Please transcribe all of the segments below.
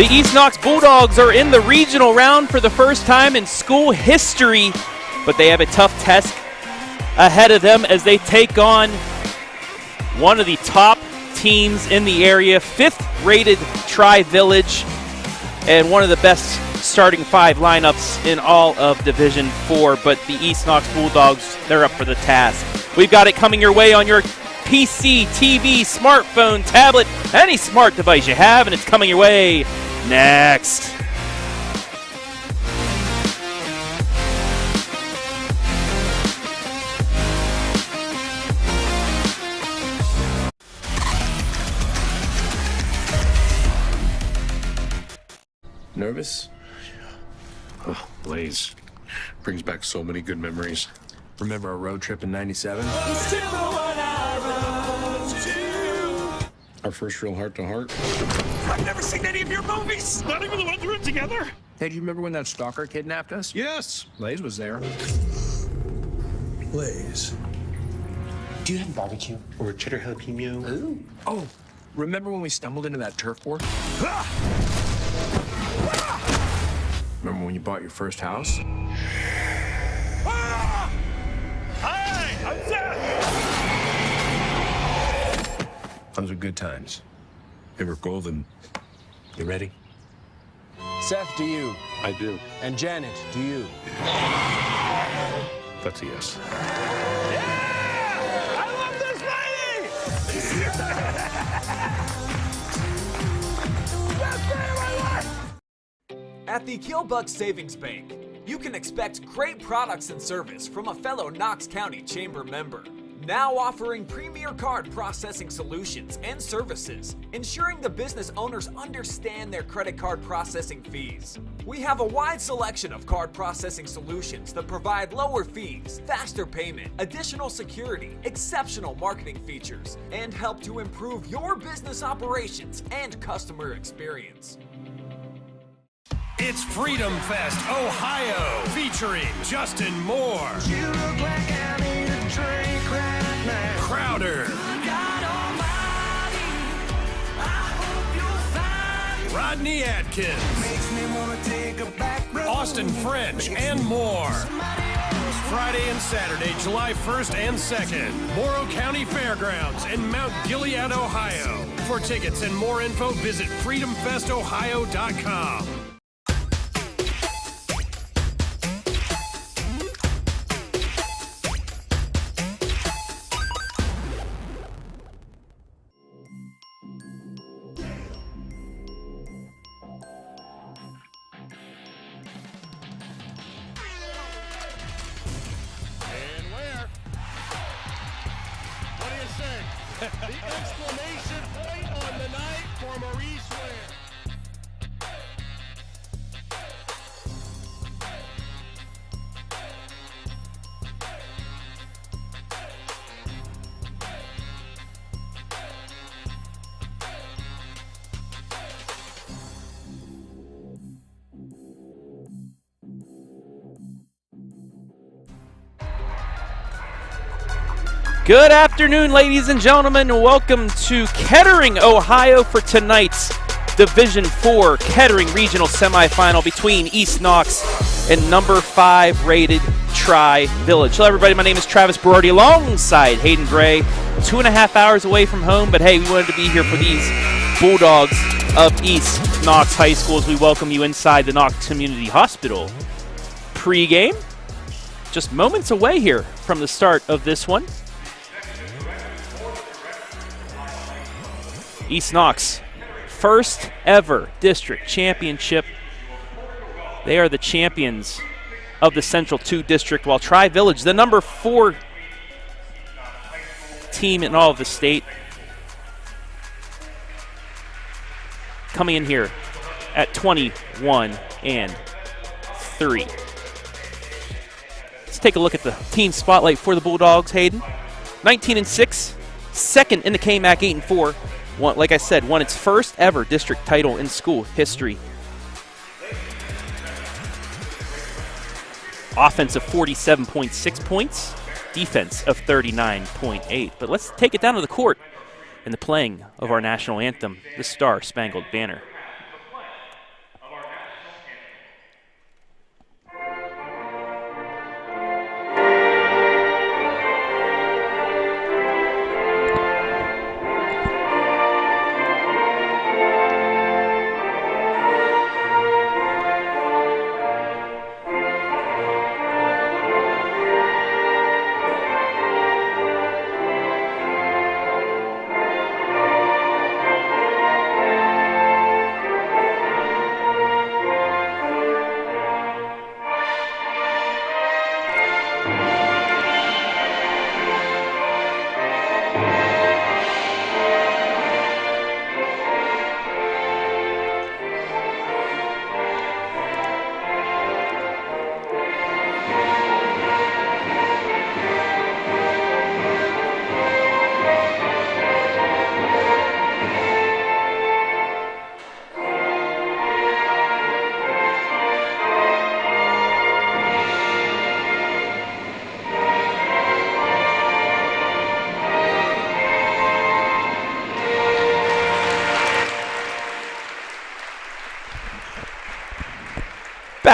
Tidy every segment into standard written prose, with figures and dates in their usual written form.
The East Knox Bulldogs are in the regional round for the first time in school history, but they have a tough test ahead of them as they take on one of the top teams in the area, 5th-rated Tri-Village, and one of the best starting 5 lineups in all of Division 4. But the East Knox Bulldogs, they're up for the task. We've got it coming your way on your PC, TV, smartphone, tablet, any smart device you have, and it's coming your way next. Nervous? Oh, Lays. Brings back so many good memories. Remember our road trip in '97? Our first real heart-to-heart. I've never seen any of your movies! Not even the ones we're in together! Hey, do you remember when that stalker kidnapped us? Yes! Lays was there. Lays. Do you have barbecue or cheddar jalapeno? Ooh. Oh, remember when we stumbled into that turf war? Remember when you bought your first house? Hi! I'm Seth! Those were good times. They were golden. You ready? Seth, do you? I do. And Janet, do you? That's a yes. I love this lady! Best day of my life! At the Killbuck Savings Bank, you can expect great products and service from a fellow Knox County Chamber member. Now offering premier card processing solutions and services, ensuring the business owners understand their credit card processing fees. We have a wide selection of card processing solutions that provide lower fees, faster payment, additional security, exceptional marketing features, and help to improve your business operations and customer experience. It's Freedom Fest Ohio, featuring Justin Moore, You look like I need a drink right now. Crowder, God almighty, I hope you'll find Rodney Atkins, makes me wanna take a back road. Austin French, and more. Friday and Saturday, July 1st and 2nd, Morrow County Fairgrounds in Mount Gilead, Ohio. For tickets and more info, visit freedomfestohio.com. The exclamation point on the night for Maurice Ware. Good afternoon, ladies and gentlemen. Welcome to Kettering, Ohio for tonight's Division 4 Kettering Regional Semifinal between East Knox and number 5-rated Tri-Village. Hello, everybody. My name is Travis Berardi alongside Hayden Gray. 2.5 hours away from home, but hey, we wanted to be here for these Bulldogs of East Knox High School as we welcome you inside the Knox Community Hospital. Pre-game, just moments away here from the start of this one. East Knox, first ever district championship. They are the champions of the Central 2 district, while Tri-Village, the number 4 team in all of the state, coming in here at 21-3. Let's take a look at the team spotlight for the Bulldogs. Hayden, 19-6, second in the KMAC, 8-4. Like I said, won its first ever district title in school history. Offense of 47.6 points, defense of 39.8. But let's take it down to the court in the playing of our national anthem, the Star Spangled Banner.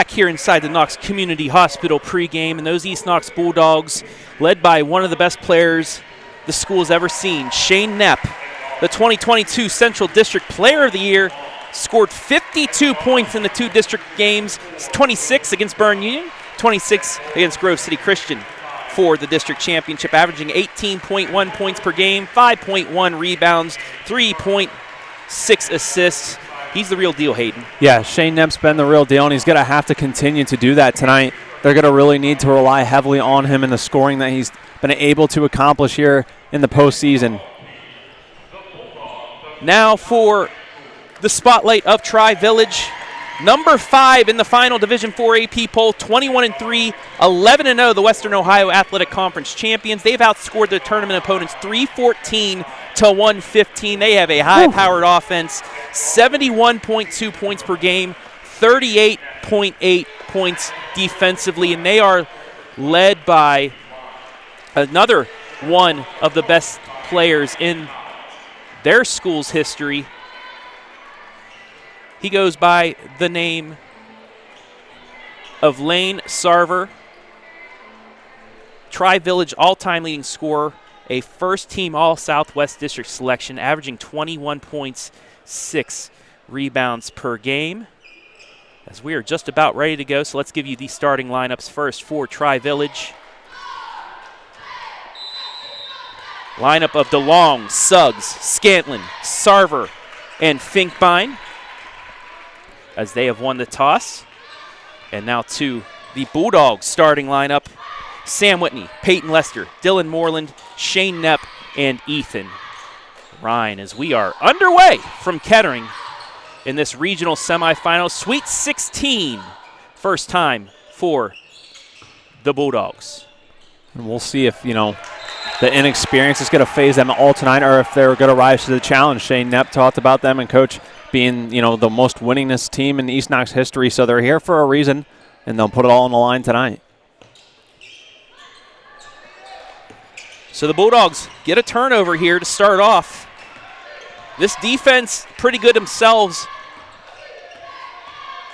back here inside the Knox Community Hospital pregame, and those East Knox Bulldogs, led by one of the best players the school's ever seen, Shane Knapp, the 2022 Central District Player of the Year, scored 52 points in the 2 district games, 26 against Byrne Union, 26 against Grove City Christian for the district championship, averaging 18.1 points per game, 5.1 rebounds, 3.6 assists. He's the real deal, Hayden. Yeah, Shane Knapp's been the real deal, and he's going to have to continue to do that tonight. They're going to really need to rely heavily on him in the scoring that he's been able to accomplish here in the postseason. Now for the spotlight of Tri-Village. Number 5 in the final Division IV AP poll, 21-3, 11-0, the Western Ohio Athletic Conference champions. They've outscored their tournament opponents 314 to 115. They have a high-powered offense, 71.2 points per game, 38.8 points defensively, and they are led by another one of the best players in their school's history. He goes by the name of Lane Sarver, Tri-Village all-time leading scorer, a first-team All-Southwest District selection, averaging 21 points, 6 rebounds per game. As we are just about ready to go, so let's give you the starting lineups first for Tri-Village. Lineup of DeLong, Suggs, Scantlin, Sarver, and Finkbein, as they have won the toss. And now to the Bulldogs starting lineup: Sam Whitney, Peyton Lester, Dylan Moreland, Shane Knapp, and Ethan Ryan, as we are underway from Kettering in this regional semifinal. Sweet 16, first time for the Bulldogs. And we'll see if, the inexperience is going to phase them all tonight, or if they're going to rise to the challenge. Shane Knapp talked about them and Coach being, the most winningest team in East Knox history, so they're here for a reason, and they'll put it all on the line tonight. So the Bulldogs get a turnover here to start off. This defense, pretty good themselves,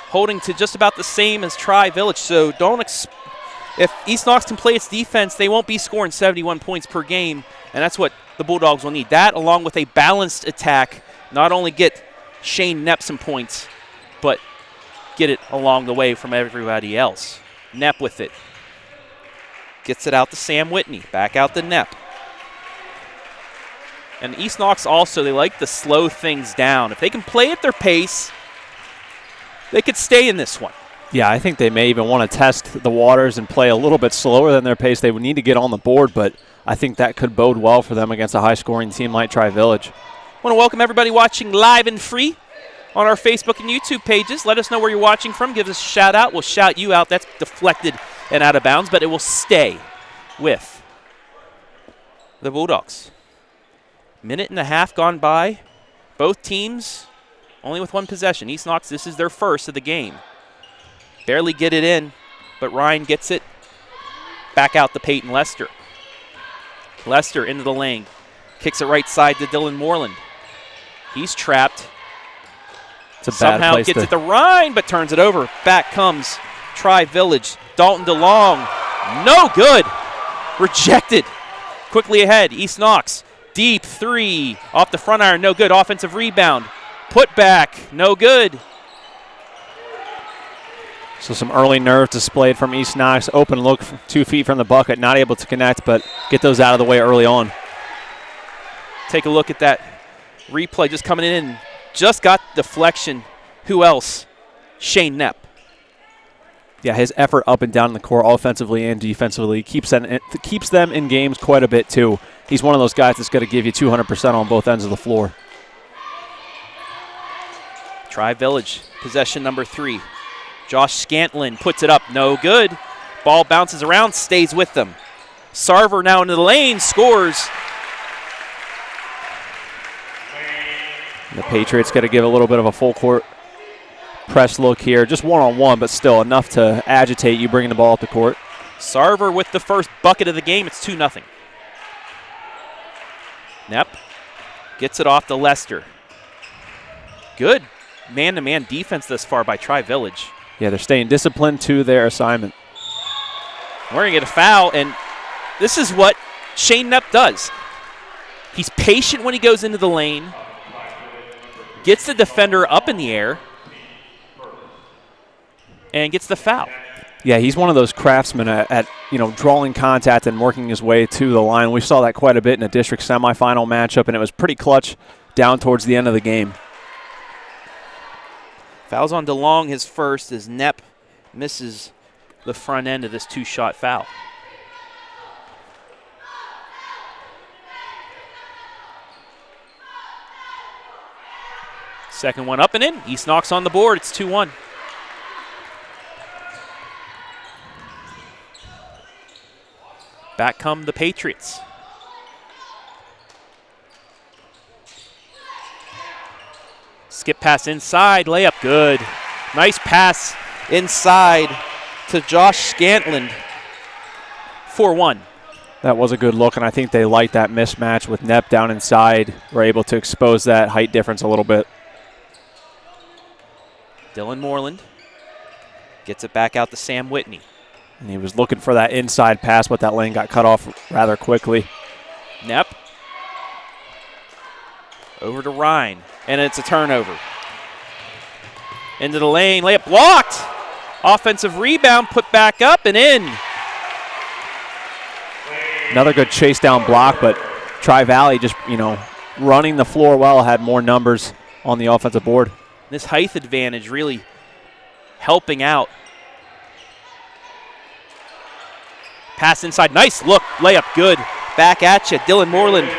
holding to just about the same as Tri-Village, so if East Knox can play its defense, they won't be scoring 71 points per game, and that's what the Bulldogs will need. That, along with a balanced attack, not only get Shane Knapp some points, but get it along the way from everybody else. Knapp with it. Gets it out to Sam Whitney. Back out to Knapp. And East Knox also, they like to slow things down. If they can play at their pace, they could stay in this one. Yeah, I think they may even want to test the waters and play a little bit slower than their pace. They would need to get on the board, but I think that could bode well for them against a high-scoring team like Tri-Village. I want to welcome everybody watching live and free on our Facebook and YouTube pages. Let us know where you're watching from. Give us a shout-out. We'll shout you out. That's deflected and out of bounds, but it will stay with the Bulldogs. Minute and a half gone by. Both teams only with one possession. East Knox, this is their first of the game. Barely get it in, but Ryan gets it back out to Peyton Lester. Lester into the lane. Kicks it right side to Dylan Moreland. He's trapped. It's a bad Somehow place gets it to Ryan, but turns it over. Back comes Tri-Village. Dalton DeLong. No good. Rejected. Quickly ahead, East Knox. Deep three. Off the front iron, no good. Offensive rebound. Put back, no good. So some early nerve displayed from East Knox. Open look 2 feet from the bucket. Not able to connect, but get those out of the way early on. Take a look at that replay just coming in. Just got deflection. Who else? Shane Knapp. Yeah, his effort up and down in the court offensively and defensively keeps them in games quite a bit too. He's one of those guys that's going to give you 200% on both ends of the floor. Tri-Village, possession number 3. Josh Scantlin puts it up, no good. Ball bounces around, stays with them. Sarver now into the lane, scores. The Patriots got to give a little bit of a full court press look here. Just one-on-one, but still enough to agitate you bringing the ball up the court. Sarver with the first bucket of the game. It's 2-0. Knapp gets it off to Lester. Good man-to-man defense thus far by Tri-Village. Yeah, they're staying disciplined to their assignment. We're going to get a foul, and this is what Shane Knepp does. He's patient when he goes into the lane, gets the defender up in the air, and gets the foul. Yeah, he's one of those craftsmen at drawing contact and working his way to the line. We saw that quite a bit in a district semifinal matchup, and it was pretty clutch down towards the end of the game. Fouls on DeLong, his first, as Knepp misses the front end of this two-shot foul. Second one up and in. East Knox on the board. It's 2-1. Back come the Patriots. Skip pass inside, layup good. Nice pass inside to Josh Scantland. 4-1. That was a good look, and I think they liked that mismatch with Knepp down inside. Were able to expose that height difference a little bit. Dylan Moreland gets it back out to Sam Whitney. And he was looking for that inside pass, but that lane got cut off rather quickly. Knepp over to Ryan, and it's a turnover. Into the lane, layup blocked. Offensive rebound, put back up and in. Another good chase down block, but Tri-Valley just, running the floor well, had more numbers on the offensive board. This height advantage really helping out. Pass inside, nice look, layup good. Back at you, Dylan Moreland.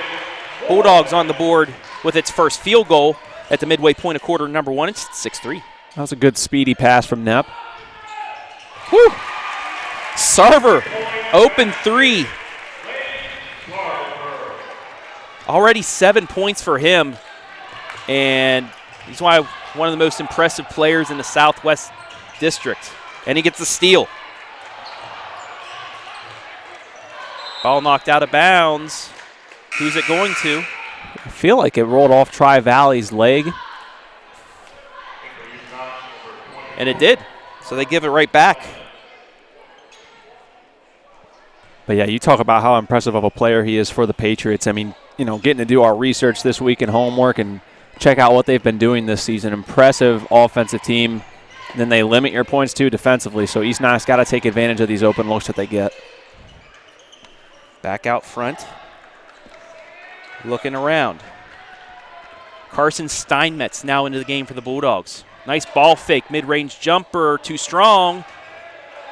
Bulldogs on the board with its first field goal at the midway point of quarter number 1. It's 6-3. That was a good speedy pass from Knepp. Woo! Sarver, open three. Already 7 points for him, and he's one of the most impressive players in the Southwest District, and he gets the steal. Ball knocked out of bounds. Who's it going to? I feel like it rolled off Tri-Valley's leg. And it did. So they give it right back. But, yeah, you talk about how impressive of a player he is for the Patriots. I mean, getting to do our research this week and homework and check out what they've been doing this season. Impressive offensive team. And then they limit your points, too, defensively. So East Knox got to take advantage of these open looks that they get. Back out front. Looking around. Carson Steinmetz now into the game for the Bulldogs. Nice ball fake, mid-range jumper, too strong.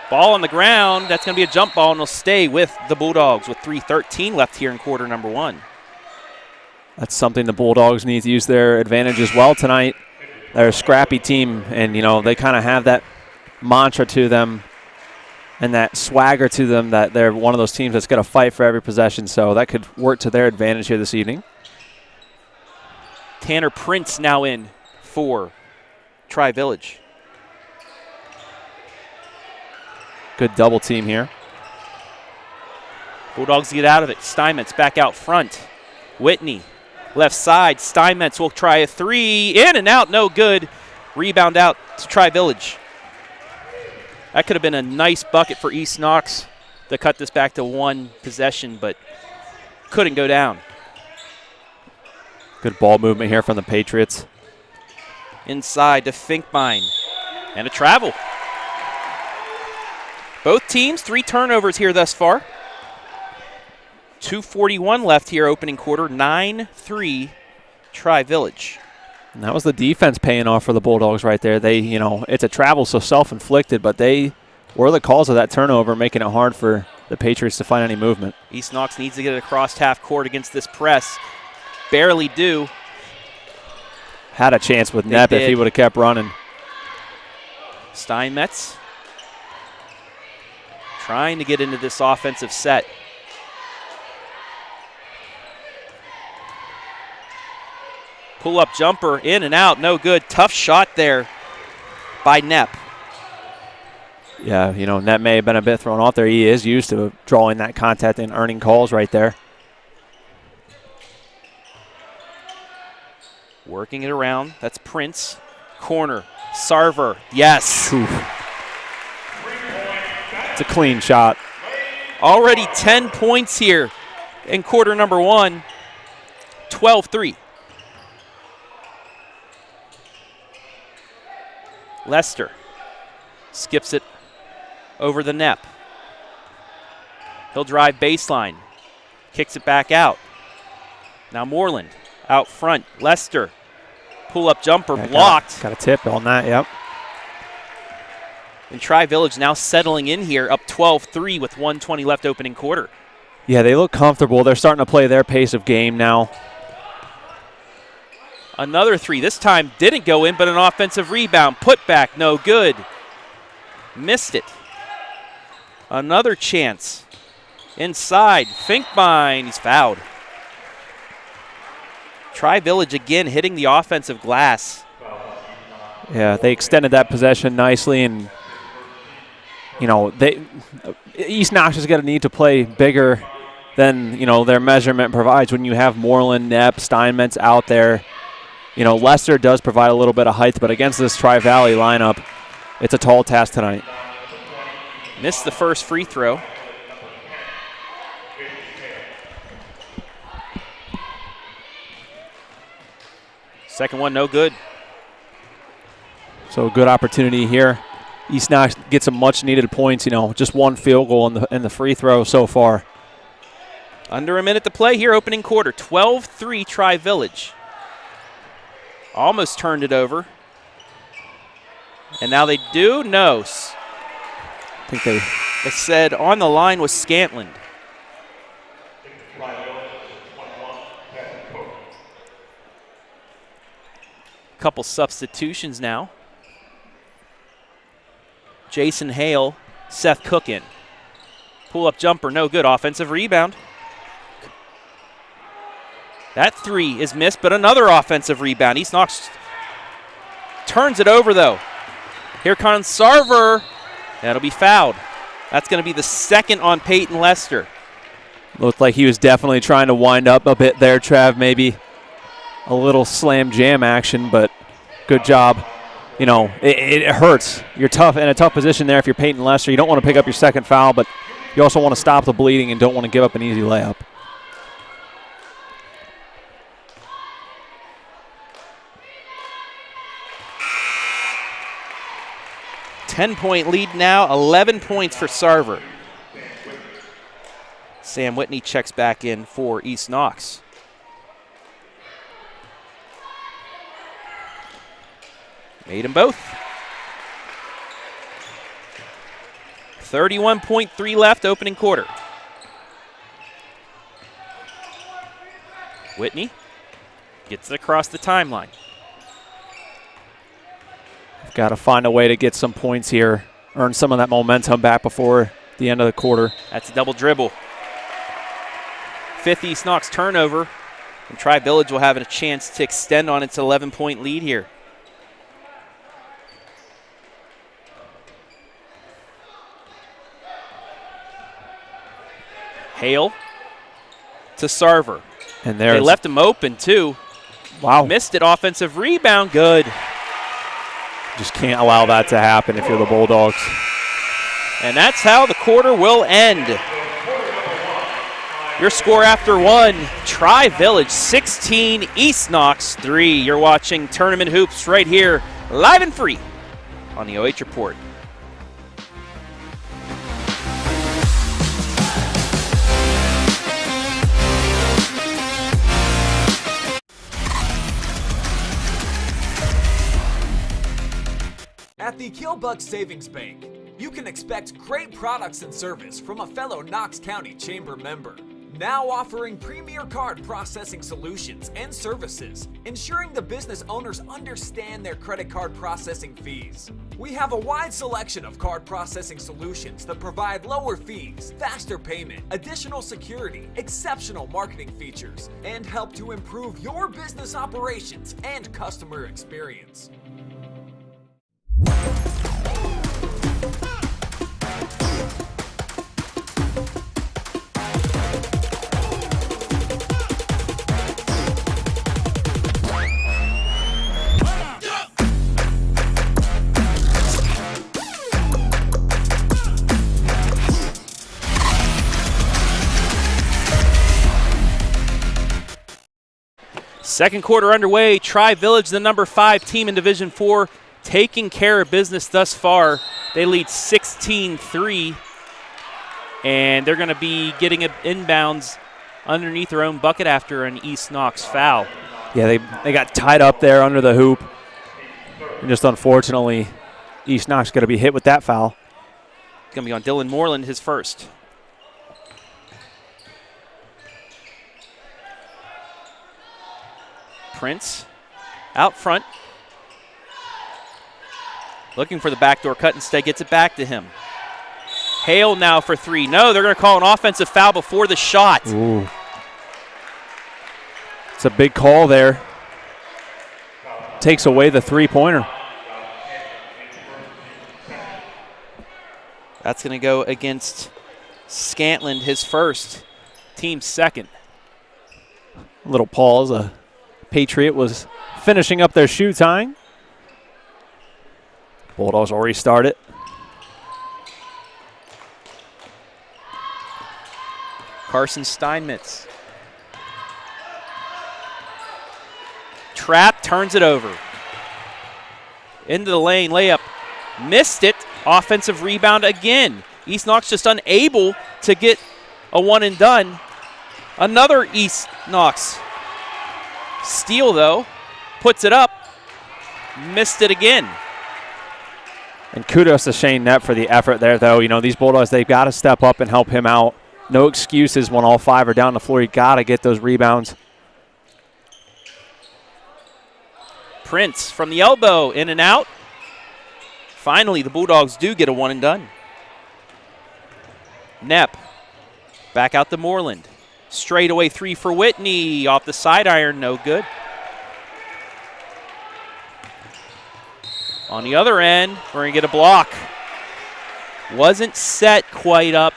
Ball on the ground. That's going to be a jump ball, and it'll stay with the Bulldogs with 3:13 left here in quarter number 1. That's something the Bulldogs need to use their advantage as well tonight. They're a scrappy team, and, they kind of have that mantra to them and that swagger to them that they're one of those teams that's going to fight for every possession. So that could work to their advantage here this evening. Tanner Prince now in for Tri-Village. Good double team here. Bulldogs get out of it. Steinmetz back out front. Whitney, left side. Steinmetz will try a three. In and out, no good. Rebound out to Tri-Village. That could have been a nice bucket for East Knox to cut this back to one possession, but couldn't go down. Good ball movement here from the Patriots. Inside to Finkbein. And a travel. Both teams, 3 turnovers here thus far. 2:41 left here opening quarter. 9-3 Tri-Village. And that was the defense paying off for the Bulldogs right there. They, it's a travel, so self-inflicted, but they were the cause of that turnover, making it hard for the Patriots to find any movement. East Knox needs to get it across half court against this press. Barely do. Had a chance with Knepp if he would have kept running. Steinmetz trying to get into this offensive set. Pull-up jumper, in and out, no good. Tough shot there by Knepp. Yeah, Knepp may have been a bit thrown off there. He is used to drawing that contact and earning calls right there. Working it around. That's Prince. Corner. Sarver. Yes. Oof. It's a clean shot. Already 10 points here in quarter number 1, 12-3. Lester skips it over the net. He'll drive baseline, kicks it back out. Now Moreland out front. Lester, pull-up jumper blocked. Got a tip on that, yep. And Tri-Village now settling in here, up 12-3 with 1:20 left opening quarter. Yeah, they look comfortable. They're starting to play their pace of game now. Another three. This time didn't go in, but an offensive rebound. Put back, no good. Missed it. Another chance. Inside, Finkbein, he's fouled. Tri-Village again hitting the offensive glass. Yeah, they extended that possession nicely, and East Knox is going to need to play bigger than their measurement provides. When you have Moreland, Knepp, Steinmetz out there, Lester does provide a little bit of height, but against this Tri-Valley lineup, it's a tall task tonight. Missed the first free throw. Second one, no good. So a good opportunity here. East Knox gets some much-needed points. Just one field goal in the free throw so far. Under a minute to play here, opening quarter. 12-3 Tri-Village. Almost turned it over. And now they do? No. I think they said on the line was Scantland. Couple substitutions now. Jason Hale, Seth Cook in. Pull-up jumper, no good. Offensive rebound. That three is missed, but another offensive rebound. East Knox turns it over, though. Here comes Sarver. That'll be fouled. That's going to be the second on Peyton Lester. Looked like he was definitely trying to wind up a bit there, Trav. Maybe a little slam jam action, but good job. It hurts. You're tough in a tough position there if you're Peyton Lester. You don't want to pick up your second foul, but you also want to stop the bleeding and don't want to give up an easy layup. Ten-point lead now, 11 points for Sarver. Sam Whitney checks back in for East Knox. Made them both. 31.3 left, opening quarter. Whitney gets it across the timeline. Got to find a way to get some points here, earn some of that momentum back before the end of the quarter. That's a double dribble. Fifth East Knox turnover, and Tri-Village will have a chance to extend on its 11-point lead here. Hale to Sarver. And they left him open, too. Wow. Missed it. Offensive rebound. Good. Just can't allow that to happen if you're the Bulldogs. And that's how the quarter will end. Your score after one, Tri-Village 16, East Knox 3. You're watching Tournament Hoops right here, live and free on the OH Report. At the Killbuck Savings Bank, you can expect great products and service from a fellow Knox County Chamber member. Now offering premier card processing solutions and services, ensuring the business owners understand their credit card processing fees. We have a wide selection of card processing solutions that provide lower fees, faster payment, additional security, exceptional marketing features, and help to improve your business operations and customer experience. Second quarter underway. Tri-Village, the number 5 team in Division 4, taking care of business thus far. They lead 16-3, and they're going to be getting inbounds underneath their own bucket after an East Knox foul. Yeah, they got tied up there under the hoop. And just unfortunately, East Knox going to be hit with that foul. It's going to be on Dylan Moreland, his first. Prince out front. Looking for the backdoor cut, instead gets it back to him. Hale now for 3. No, they're going to call an offensive foul before the shot. Ooh. It's a big call there. Takes away the three-pointer. That's going to go against Scantland, his first, team second. Little pause. A Patriot was finishing up their shoe tying. Bulldogs will restart it. Carson Steinmetz. Trap, turns it over. Into the lane, layup. Missed it. Offensive rebound again. East Knox just unable to get a one and done. Another East Knox steal, though. Puts it up. Missed it again. And kudos to Shane Knapp for the effort there, though. You know, these Bulldogs, they've got to step up and help him out. No excuses when all 5 are down the floor. You got to get those rebounds. Prince from the elbow, in and out. Finally, the Bulldogs do get a one and done. Knapp back out to Moreland. Straightaway 3 for Whitney. Off the side iron, no good. On the other end, we're going to get a block. Wasn't set quite up.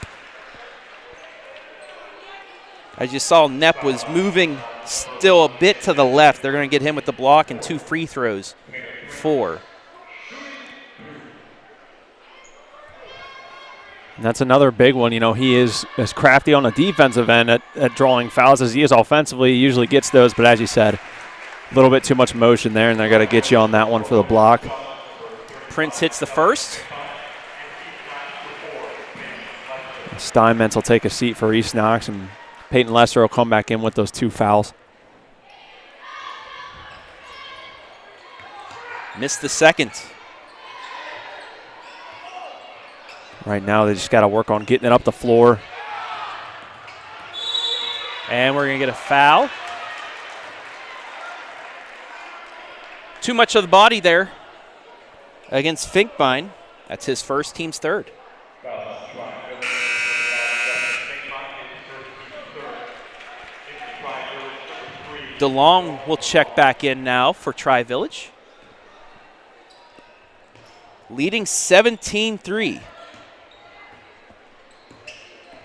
As you saw, Knapp was moving still a bit to the left. They're going to get him with the block and 2 free throws. 4. And that's another big one. You know, he is as crafty on the defensive end at drawing fouls as he is offensively. He usually gets those, but as you said, a little bit too much motion there, and they're going to get you on that one for the block. Prince hits the first. Steinmetz will take a seat for East Knox, and Peyton Lesser will come back in with those 2 fouls. Missed the second. Right now, they just got to work on getting it up the floor. And we're going to get a foul. Too much of the body there against Finkbein. That's his first, team's third. DeLong will check back in now for Tri-Village. Leading 17-3.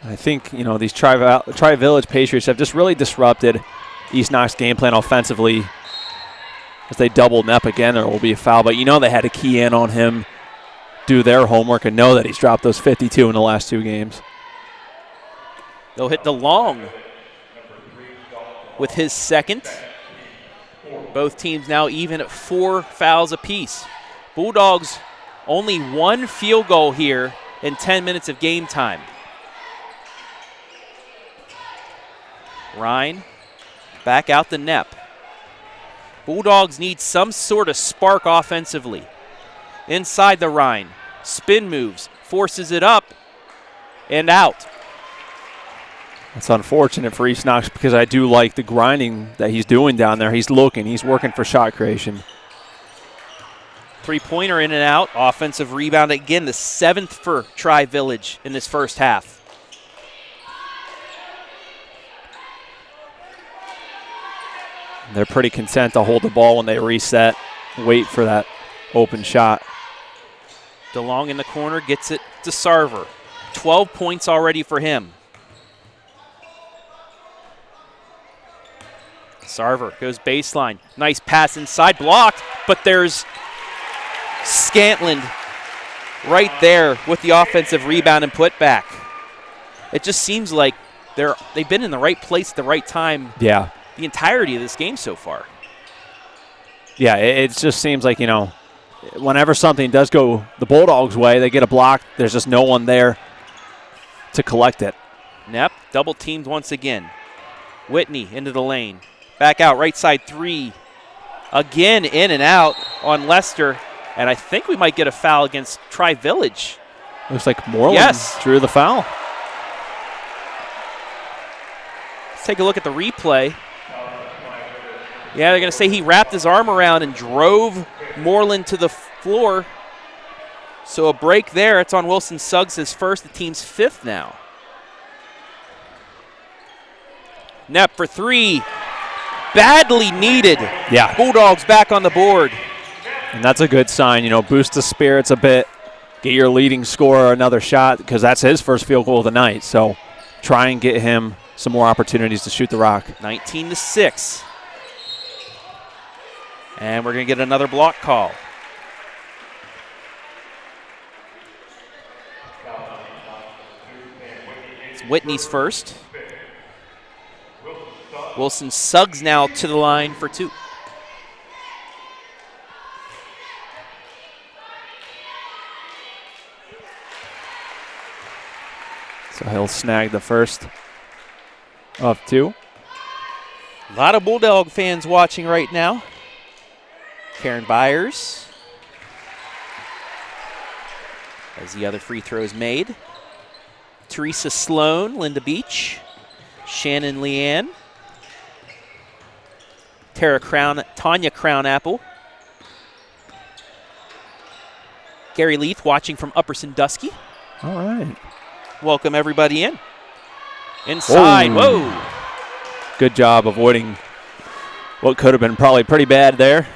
I think, you know, these Tri-Village Patriots have just really disrupted East Knox game plan offensively. As they double Knapp again, there will be a foul. But you know they had to key in on him, do their homework, and know that he's dropped those 52 in the last 2 games. They'll hit DeLong with his second. Both teams now even at 4 fouls apiece. Bulldogs only 1 field goal here in 10 minutes of game time. Ryan back out the Knapp. Bulldogs need some sort of spark offensively. Inside the Ryan. Spin moves. Forces it up and out. It's unfortunate for East Knox because I do like the grinding that he's doing down there. He's looking. He's working for shot creation. 3-pointer in and out. Offensive rebound again. The 7th for Tri-Village in this first half. They're pretty content to hold the ball when they reset, wait for that open shot. DeLong in the corner gets it to Sarver. 12 points already for him. Sarver goes baseline. Nice pass inside, blocked, but there's Scantland right there with the offensive rebound and putback. It just seems like they've been in the right place at the right time. Yeah. the entirety of this game so far. Yeah, it just seems like, whenever something does go the Bulldogs' way, they get a block. There's just no one there to collect it. Knepp double teamed once again. Whitney into the lane. Back out, right side 3. Again, in and out on Lester. And I think we might get a foul against Tri-Village. Looks like Moreland drew the foul. Let's take a look at the replay. Yeah, they're going to say he wrapped his arm around and drove Moreland to the floor. So a break there. It's on Wilson Suggs, his first, the team's 5th now. Knepp for 3. Badly needed. Yeah. Bulldogs back on the board. And that's a good sign. Boost the spirits a bit. Get your leading scorer another shot because that's his first field goal of the night. So try and get him some more opportunities to shoot the rock. 19-6. And we're going to get another block call. It's Whitney's first. Wilson Suggs now to the line for 2. So he'll snag the first of 2. A lot of Bulldog fans watching right now. Karen Byers. As the other free throw is made. Teresa Sloan, Linda Beach, Shannon Leanne, Tanya Crownapple, Gary Leith watching from Upper Sandusky. All right. Welcome everybody in. Inside, whoa. Good job avoiding what could have been probably pretty bad there.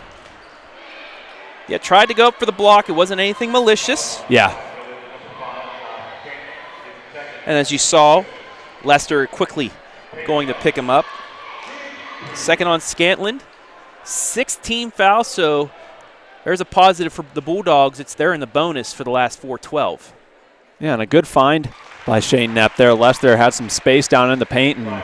Yeah, tried to go up for the block. It wasn't anything malicious. Yeah. And as you saw, Lester quickly going to pick him up. Second on Scantland. 16 fouls, so there's a positive for the Bulldogs. It's there in the bonus for the last 4-12. Yeah, and a good find by Shane Knepp there. Lester had some space down in the paint, and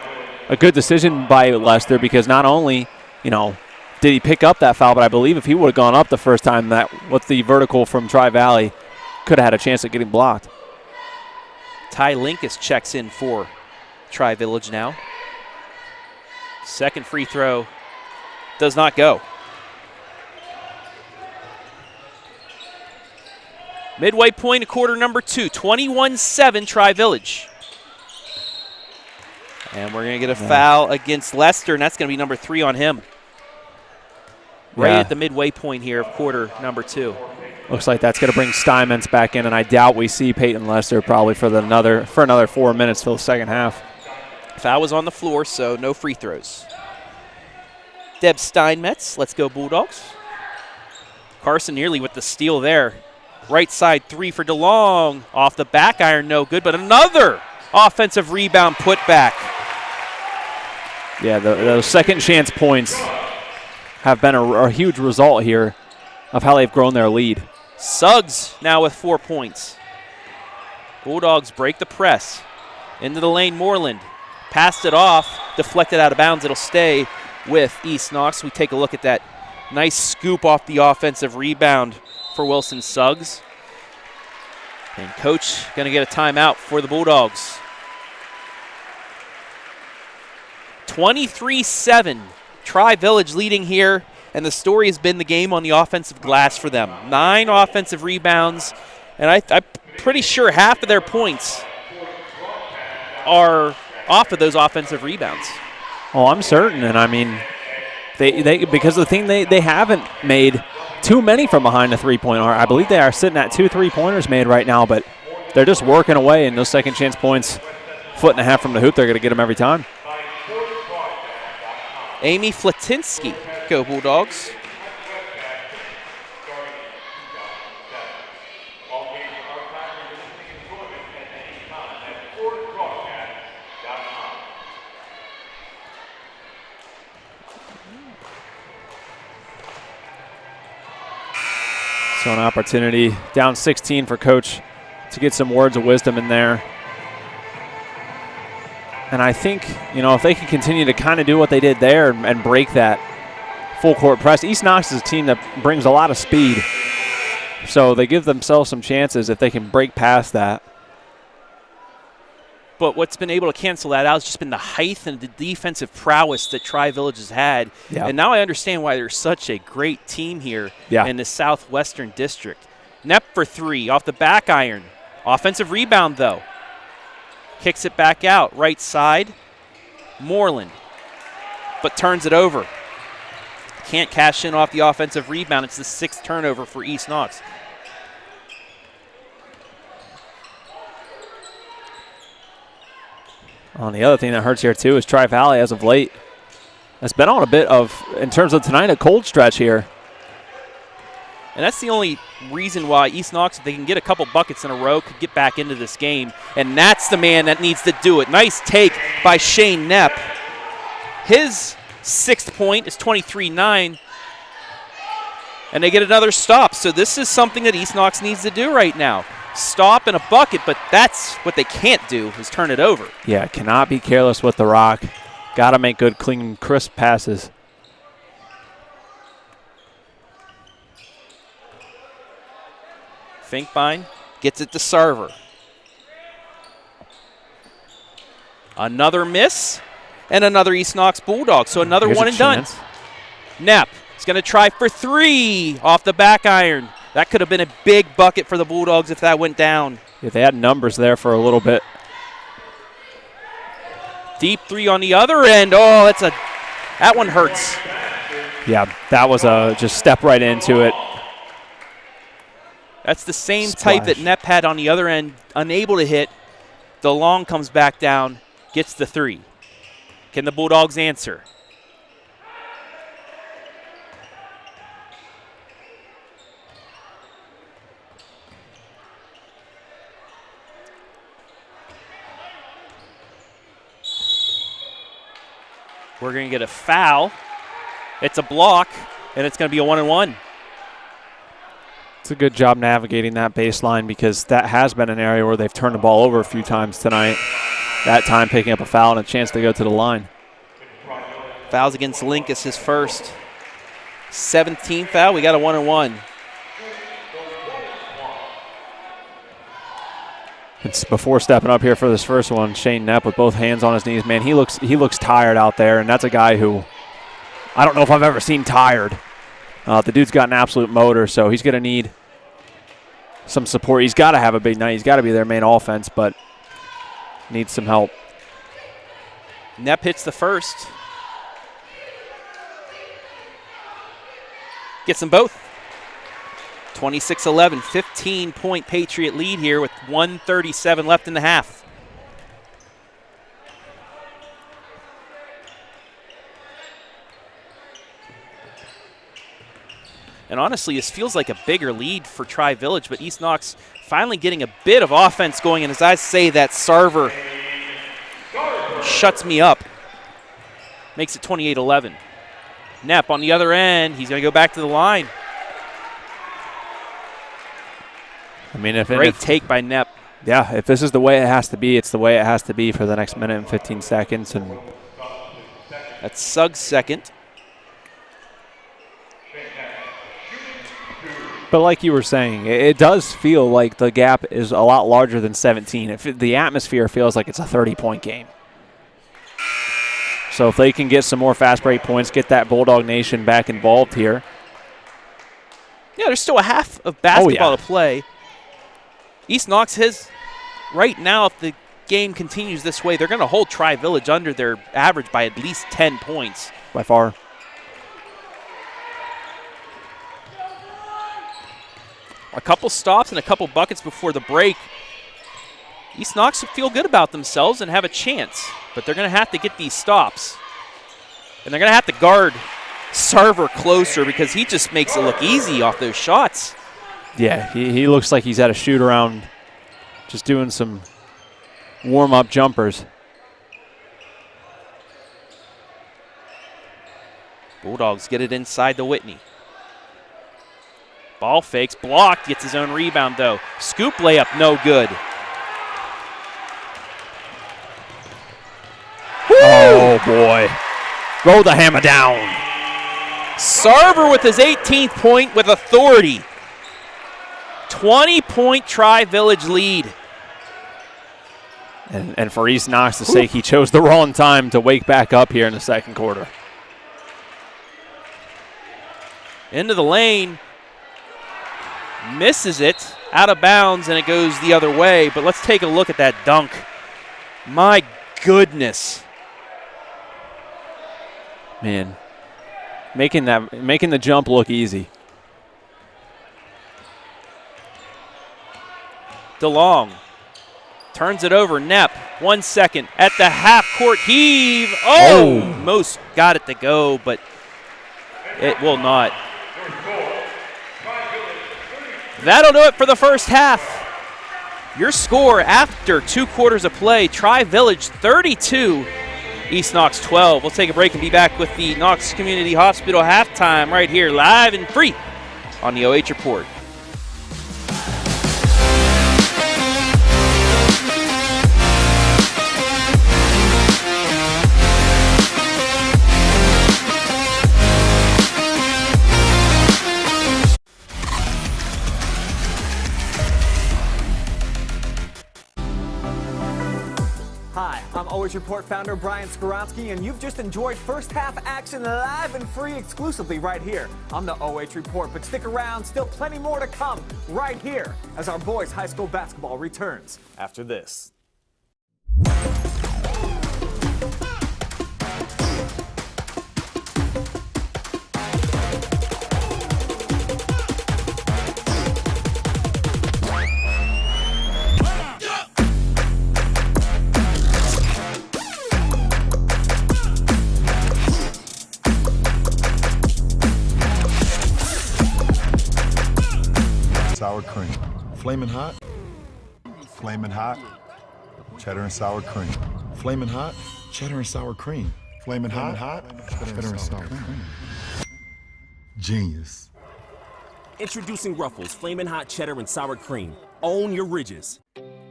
a good decision by Lester because not only, did he pick up that foul, but I believe if he would have gone up the first time, that with the vertical from Tri-Valley, could have had a chance at getting blocked. Ty Linkus checks in for Tri-Village now. Second free throw does not go. Midway point of quarter number 2, 21-7 Tri-Village. And we're going to get a foul against Lester, and that's going to be number 3 on him. Right at the midway point here of quarter number 2. Looks like that's going to bring Steinmetz back in, and I doubt we see Peyton Lester probably for another 4 minutes till the second half. Foul was on the floor, so no free throws. Deb Steinmetz, let's go Bulldogs. Carson Nearly with the steal there. Right side 3 for DeLong. Off the back iron, no good, but another offensive rebound put back. Yeah, those second chance points have been a huge result here of how they've grown their lead. Suggs now with 4 points. Bulldogs break the press. Into the lane, Moreland. Passed it off, deflected out of bounds. It'll stay with East Knox. We take a look at that nice scoop off the offensive rebound for Wilson Suggs. And coach going to get a timeout for the Bulldogs. 23-7. Tri-Village leading here, and the story has been the game on the offensive glass for them. 9 offensive rebounds, and I'm pretty sure half of their points are off of those offensive rebounds. Oh, I'm certain, and I mean, they because of the thing they haven't made too many from behind the three-point arc. I believe they are sitting at 2 3-pointers made right now, but they're just working away, and those second chance points, 1.5 from the hoop, they're going to get them every time. Amy Flatinsky, go Bulldogs. So an opportunity, down 16 for Coach to get some words of wisdom in there. And I think, if they can continue to kind of do what they did there and break that full court press, East Knox is a team that brings a lot of speed. So they give themselves some chances if they can break past that. But what's been able to cancel that out has just been the height and the defensive prowess that Tri-Village has had. Yeah. And now I understand why they're such a great team here in the Southwestern District. Knepp for 3 off the back iron. Offensive rebound, though. Kicks it back out, right side. Moreland, but turns it over. Can't cash in off the offensive rebound. It's the 6th turnover for East Knox. The other thing that hurts here, too, is Tri-Valley as of late has been on a bit of, in terms of tonight, a cold stretch here. And that's the only reason why East Knox, if they can get a couple buckets in a row, could get back into this game. And that's the man that needs to do it. Nice take by Shane Knepp. His 6th point is 23-9. And they get another stop. So this is something that East Knox needs to do right now. Stop and a bucket, but that's what they can't do, is turn it over. Yeah, cannot be careless with the rock. Got to make good, clean, crisp passes. Finkbein gets it to Sarver. Another miss and another East Knox Bulldog. So another Here's one and done. Knepp is going to try for 3 off the back iron. That could have been a big bucket for the Bulldogs if that went down. Yeah, they had numbers there for a little bit. Deep 3 on the other end. Oh, that one hurts. Yeah, that was just step right into it. That's the same Splash. type that Knepp had on the other end, unable to hit. DeLong comes back down, gets the 3. Can the Bulldogs answer? We're going to get a foul. It's a block, and it's going to be a 1-and-1. It's a good job navigating that baseline because that has been an area where they've turned the ball over a few times tonight. That time picking up a foul and a chance to go to the line. Fouls against Linkus, his first. 17th foul. We got a 1-and-1. It's before stepping up here for this first one. Shane Knepp with both hands on his knees. Man, he looks tired out there, and that's a guy who I don't know if I've ever seen tired. The dude's got an absolute motor, so he's going to need some support. He's got to have a big night. He's got to be their main offense, but needs some help. Knepp hits the first. Gets them both. 26-11, 15-point Patriot lead here with 1:37 left in the half. And honestly, this feels like a bigger lead for Tri-Village, but East Knox finally getting a bit of offense going. And as I say, that Sarver shuts me up. Makes it 28-11. Knepp on the other end. He's going to go back to the line. I mean, Great take by Knepp. Yeah, if this is the way it has to be, it's the way it has to be for the next minute and 15 seconds. And that's Suggs' second. But like you were saying, it does feel like the gap is a lot larger than 17. The atmosphere feels like it's a 30-point game. So if they can get some more fast break points, get that Bulldog Nation back involved here. Yeah, there's still a half of basketball to play. East Knox has, right now, if the game continues this way, they're going to hold Tri-Village under their average by at least 10 points. By far. A couple stops and a couple buckets before the break. East Knox feel good about themselves and have a chance, but they're going to have to get these stops. And they're going to have to guard Sarver closer because he just makes it look easy off those shots. Yeah, he looks like he's at a shoot around just doing some warm-up jumpers. Bulldogs get it inside the Whitney. Ball fakes, blocked, gets his own rebound though. Scoop layup, no good. Oh, boy. Roll the hammer down. Sarver with his 18th point with authority. 20-point Tri-Village lead. And for East Knox's sake, he chose the wrong time to wake back up here in the second quarter. Into the lane. Misses it. Out of bounds, and it goes the other way. But let's take a look at that dunk. My goodness. Man, making the jump look easy. DeLong turns it over. Knepp, 1 second at the half-court heave. Oh, Most got it to go, but it will not. That'll do it for the first half. Your score after 2 quarters of play, Tri-Village 32, East Knox 12. We'll take a break and be back with the Knox Community Hospital halftime right here, live and free on the OH Report. Hi, I'm OH Report founder Brian Skoronsky, and you've just enjoyed first half action live and free exclusively right here on the OH Report. But stick around, still plenty more to come right here as our boys high school basketball returns after this. Sour cream. Flamin' hot. Flamin' hot. Cheddar and sour cream. Flamin' hot. Cheddar and sour cream. Flamin' hot. Cheddar and sour cream. Genius. Introducing Ruffles Flamin' Hot Cheddar and Sour Cream. Own your ridges.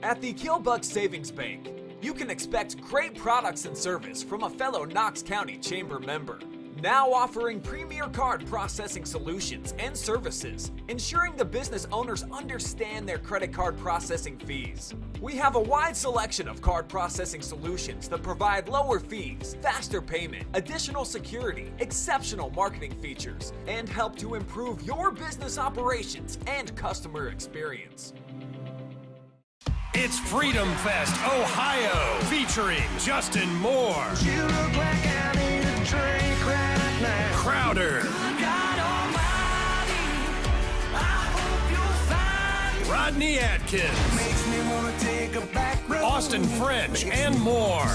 At the Killbuck Savings Bank, you can expect great products and service from a fellow Knox County Chamber member. Now offering premier card processing solutions and services, ensuring the business owners understand their credit card processing fees. We have a wide selection of card processing solutions that provide lower fees, faster payment, additional security, exceptional marketing features, and help to improve your business operations and customer experience. It's Freedom Fest Ohio, featuring Justin Moore, You look like I need a drink right now. Crowder, God almighty, I hope you'll find Rodney Atkins, makes me wanna take a back road. Austin French, and more.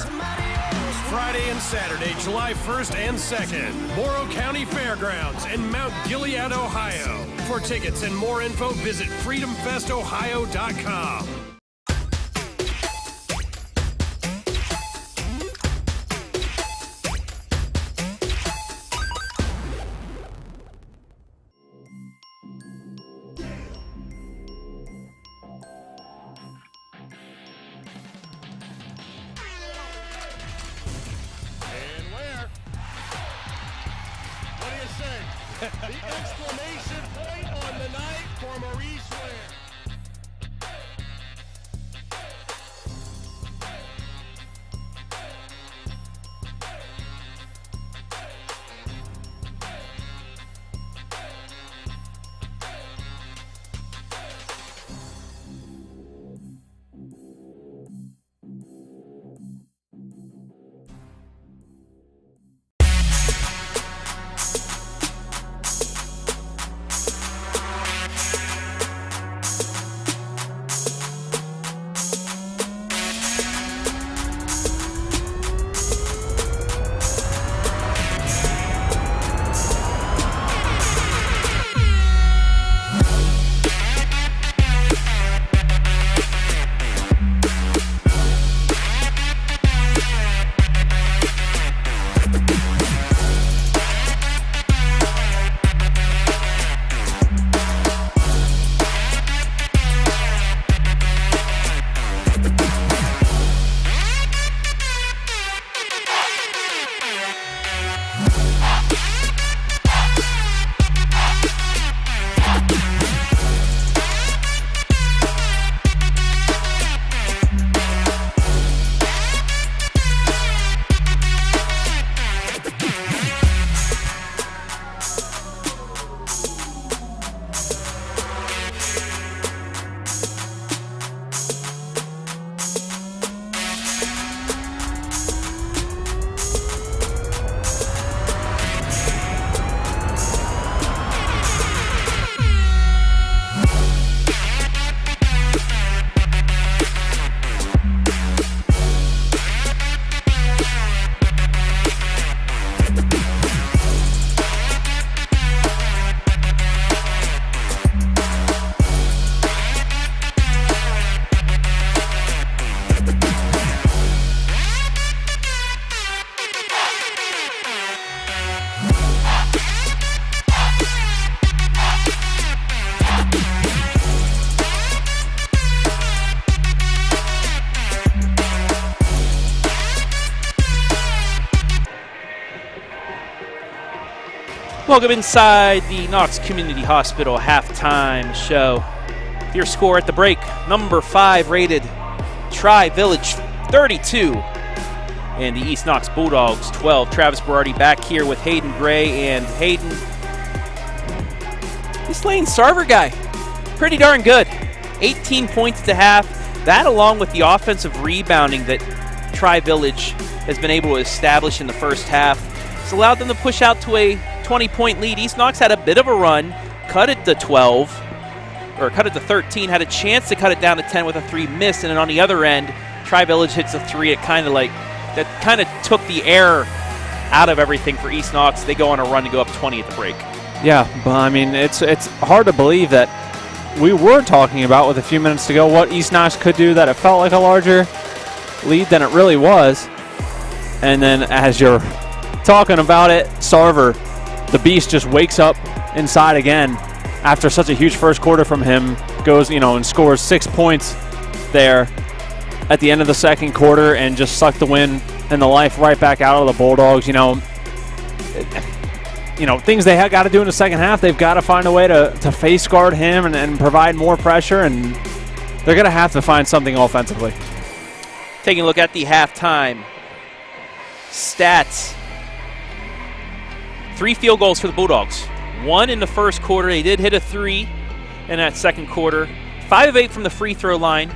Friday and Saturday, July 1st and 2nd, Morrow County Fairgrounds in Mount Gilead, Ohio. For tickets and more info, visit freedomfestohio.com. The exclamation point on the night for Maurice Ware. Welcome inside the Knox Community Hospital halftime show. Your score at the break, number 5 rated Tri-Village 32 and the East Knox Bulldogs 12. Travis Berardi back here with Hayden Gray, and Hayden, this Lane Sarver guy, pretty darn good. 18 points to half. That, along with the offensive rebounding that Tri-Village has been able to establish in the first half, has allowed them to push out to a 20-point lead. East Knox had a bit of a run, cut it to 12, or cut it to 13, had a chance to cut it down to 10 with a 3, missed, and then on the other end, Tri-Village hits a 3. It kind of took the air out of everything for East Knox. They go on a run to go up 20 at the break. Yeah, but I mean, it's hard to believe that we were talking about with a few minutes to go what East Knox could do, that it felt like a larger lead than it really was. And then as you're talking about it, Sarver, the beast, just wakes up inside again after such a huge first quarter from him, goes, and scores 6 points there at the end of the second quarter and just sucked the wind and the life right back out of the Bulldogs. Things they have got to do in the second half. They've got to find a way to face guard him and provide more pressure, and they're going to have to find something offensively. Taking a look at the halftime stats. 3 field goals for the Bulldogs. 1 in the first quarter. They did hit a 3 in that second quarter. 5 of 8 from the free throw line.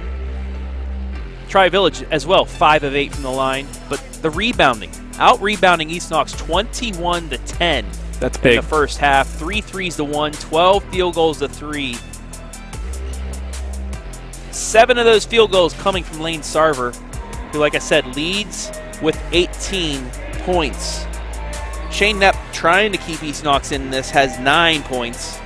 Tri-Village as well, 5 of 8 from the line. But the rebounding, out-rebounding East Knox 21-10. That's big. In the first half. 3 threes to 1, 12 field goals to 3. 7 of those field goals coming from Lane Sarver, who, like I said, leads with 18 points. Shane Knapp, trying to keep East Knox in this, has 9 points.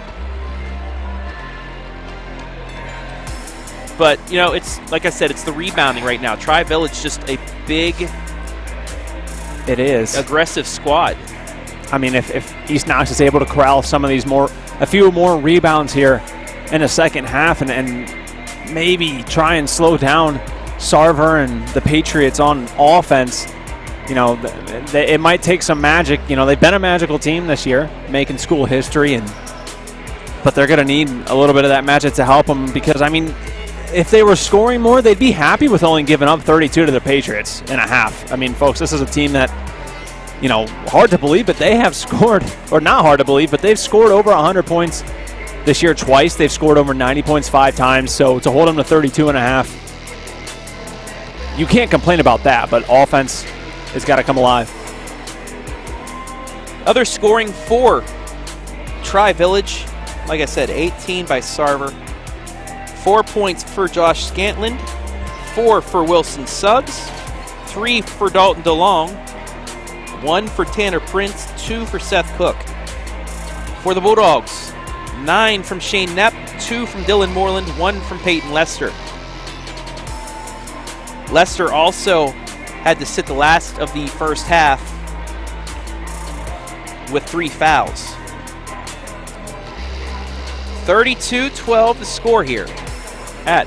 But, it's, like I said, it's the rebounding right now. Tri-Village just a big, it is, aggressive squad. I mean, if East Knox is able to corral a few more rebounds here in the second half and maybe try and slow down Sarver and the Patriots on offense, it might take some magic. They've been a magical team this year, making school history, but they're going to need a little bit of that magic to help them because, if they were scoring more, they'd be happy with only giving up 32 to the Patriots in a half. Folks, this is a team that, hard to believe, but they have scored, or not hard to believe, but they've scored over 100 points this year twice. They've scored over 90 points 5 times, so to hold them to 32 and a half, you can't complain about that, but offense has got to come alive. Other scoring for Tri-Village, like I said, 18 by Sarver. 4 points for Josh Scantland, 4 for Wilson Suggs, 3 for Dalton DeLong, 1 for Tanner Prince, 2 for Seth Cook. For the Bulldogs, 9 from Shane Knapp, 2 from Dylan Moreland, 1 from Peyton Lester. Lester also had to sit the last of the first half with 3 fouls. 32-12 the score here at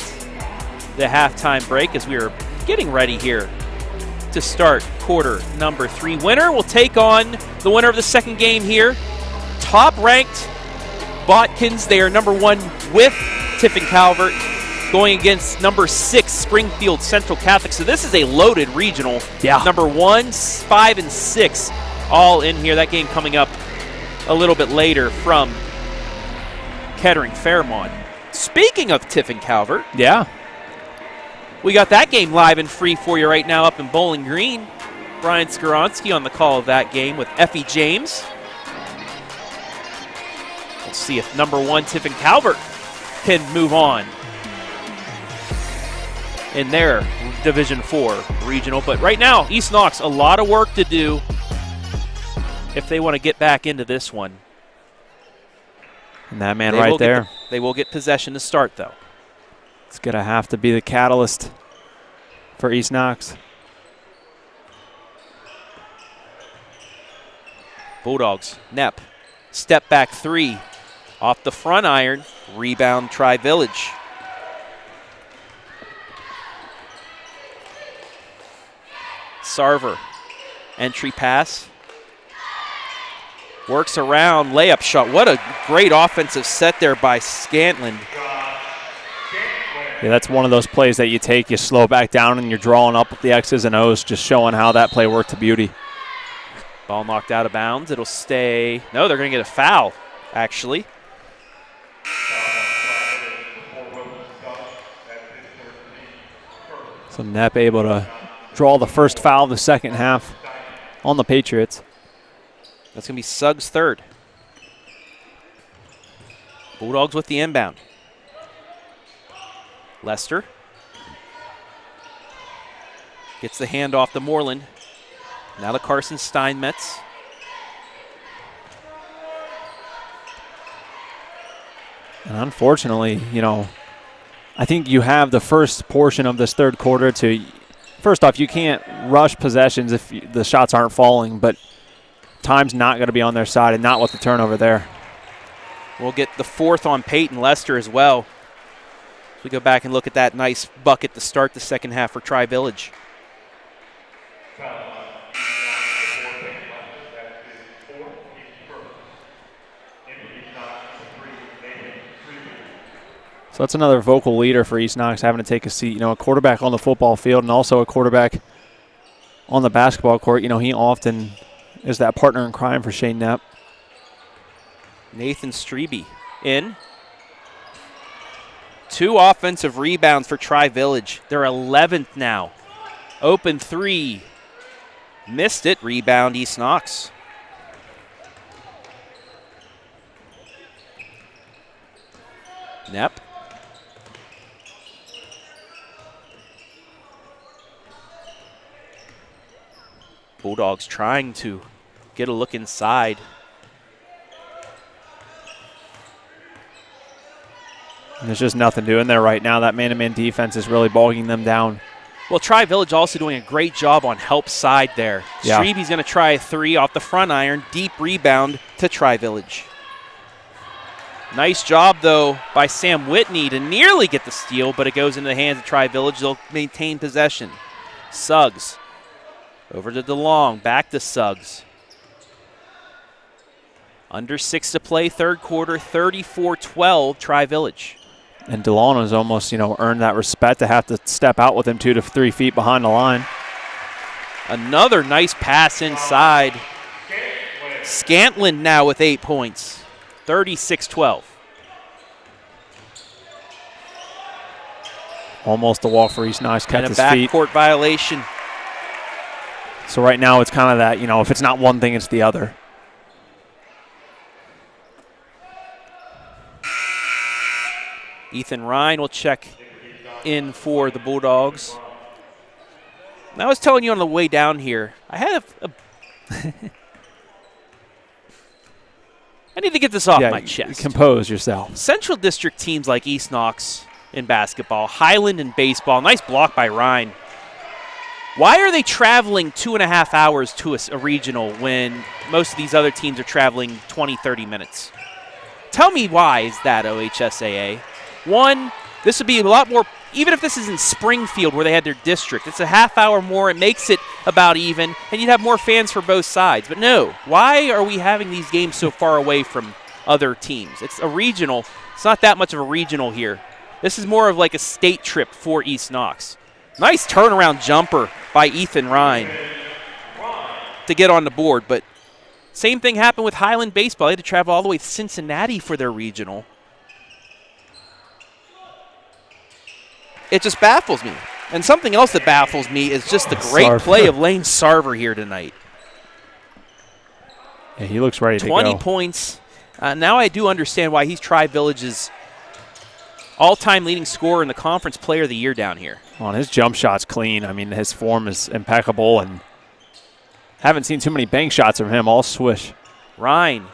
the halftime break as we are getting ready here to start quarter number 3. Winner will take on the winner of the second game here. Top-ranked Botkins. They are number 1 with Tiffin Calvert going against number 6 Springfield Central Catholic. So this is a loaded regional. Yeah. Number 1, 5, and 6 all in here. That game coming up a little bit later from Kettering Fairmont. Speaking of Tiffin Calvert, yeah, we got that game live and free for you right now up in Bowling Green. Brian Skoronsky on the call of that game with Effie James. Let's see if number 1 Tiffin Calvert can move on in their Division 4 regional. But right now, East Knox, a lot of work to do if they want to get back into this one. And that man right there. They will get possession to start, though. It's going to have to be the catalyst for East Knox. Bulldogs, Knapp, step back 3. Off the front iron, rebound Tri-Village. Sarver, entry pass. Works around, layup shot. What a great offensive set there by Scantlin. Yeah, that's one of those plays that you take, you slow back down, and you're drawing up the X's and O's, just showing how that play worked to beauty. Ball knocked out of bounds. It'll stay. No, they're going to get a foul, actually. So Knapp able to draw the first foul of the second half on the Patriots. That's going to be Suggs' third. Bulldogs with the inbound. Lester gets the handoff to Moreland. Now to Carson Steinmetz. And unfortunately, you know, I think you have the first portion of this third quarter to, first off, you can't rush possessions if the shots aren't falling, but time's not going to be on their side, and not with the turnover there. We'll get the fourth on Peyton Lester as well. We go back and look at that nice bucket to start the second half for Tri-Village. So that's another vocal leader for East Knox having to take a seat. You know, a quarterback on the football field and also a quarterback on the basketball court. You know, he often is that partner in crime for Shane Knapp. Nathan Strebe in. 2 offensive rebounds for Tri-Village. They're 11th now. Open 3. Missed it. Rebound East Knox. Knapp. Bulldogs trying to get a look inside. And there's just nothing doing there right now. That man-to-man defense is really bogging them down. Well, Tri-Village also doing a great job on help side there. Yeah. Strebe's going to try a 3 off the front iron. Deep rebound to Tri-Village. Nice job, though, by Sam Whitney to nearly get the steal, but it goes into the hands of Tri-Village. They'll maintain possession. Suggs over to DeLong. Back to Suggs. Under 6 to play, third quarter, 34-12, Tri-Village. And Delano's almost, you know, earned that respect to have to step out with him 2 to 3 feet behind the line. Another nice pass inside. Scantlin now with 8 points, 36-12. Almost a walk for East Knox, kept And a his feet. backcourt violation. So right now it's kind of that, you know, if it's not one thing, it's the other. Ethan Ryan will check in for the Bulldogs. And I was telling you on the way down here, I had I need to get this off my chest. Compose yourself. Central District teams like East Knox in basketball, Highland in baseball, nice block by Ryan. Why are they traveling 2.5 hours to a regional when most of these other teams are traveling 20, 30 minutes? Tell me why is that, OHSAA? One, this would be a lot more, even if this is in Springfield where they had their district, it's a half hour more, it makes it about even, and you'd have more fans for both sides. But no, why are we having these games so far away from other teams? It's a regional. It's not that much of a regional here. This is more of like a state trip for East Knox. Nice turnaround jumper by Ethan Ryan to get on the board, but same thing happened with Highland Baseball. They had to travel all the way to Cincinnati for their regional. It just baffles me. And something else that baffles me is just the great play of Lane Sarver here tonight. Yeah, he looks ready to go. 20 points. Now I do understand why he's Tri-Village's all-time leading scorer in the Conference Player of the Year down here. Well, his jump shot's clean. I mean, his form is impeccable, and haven't seen too many bank shots from him. All swish. Ryan.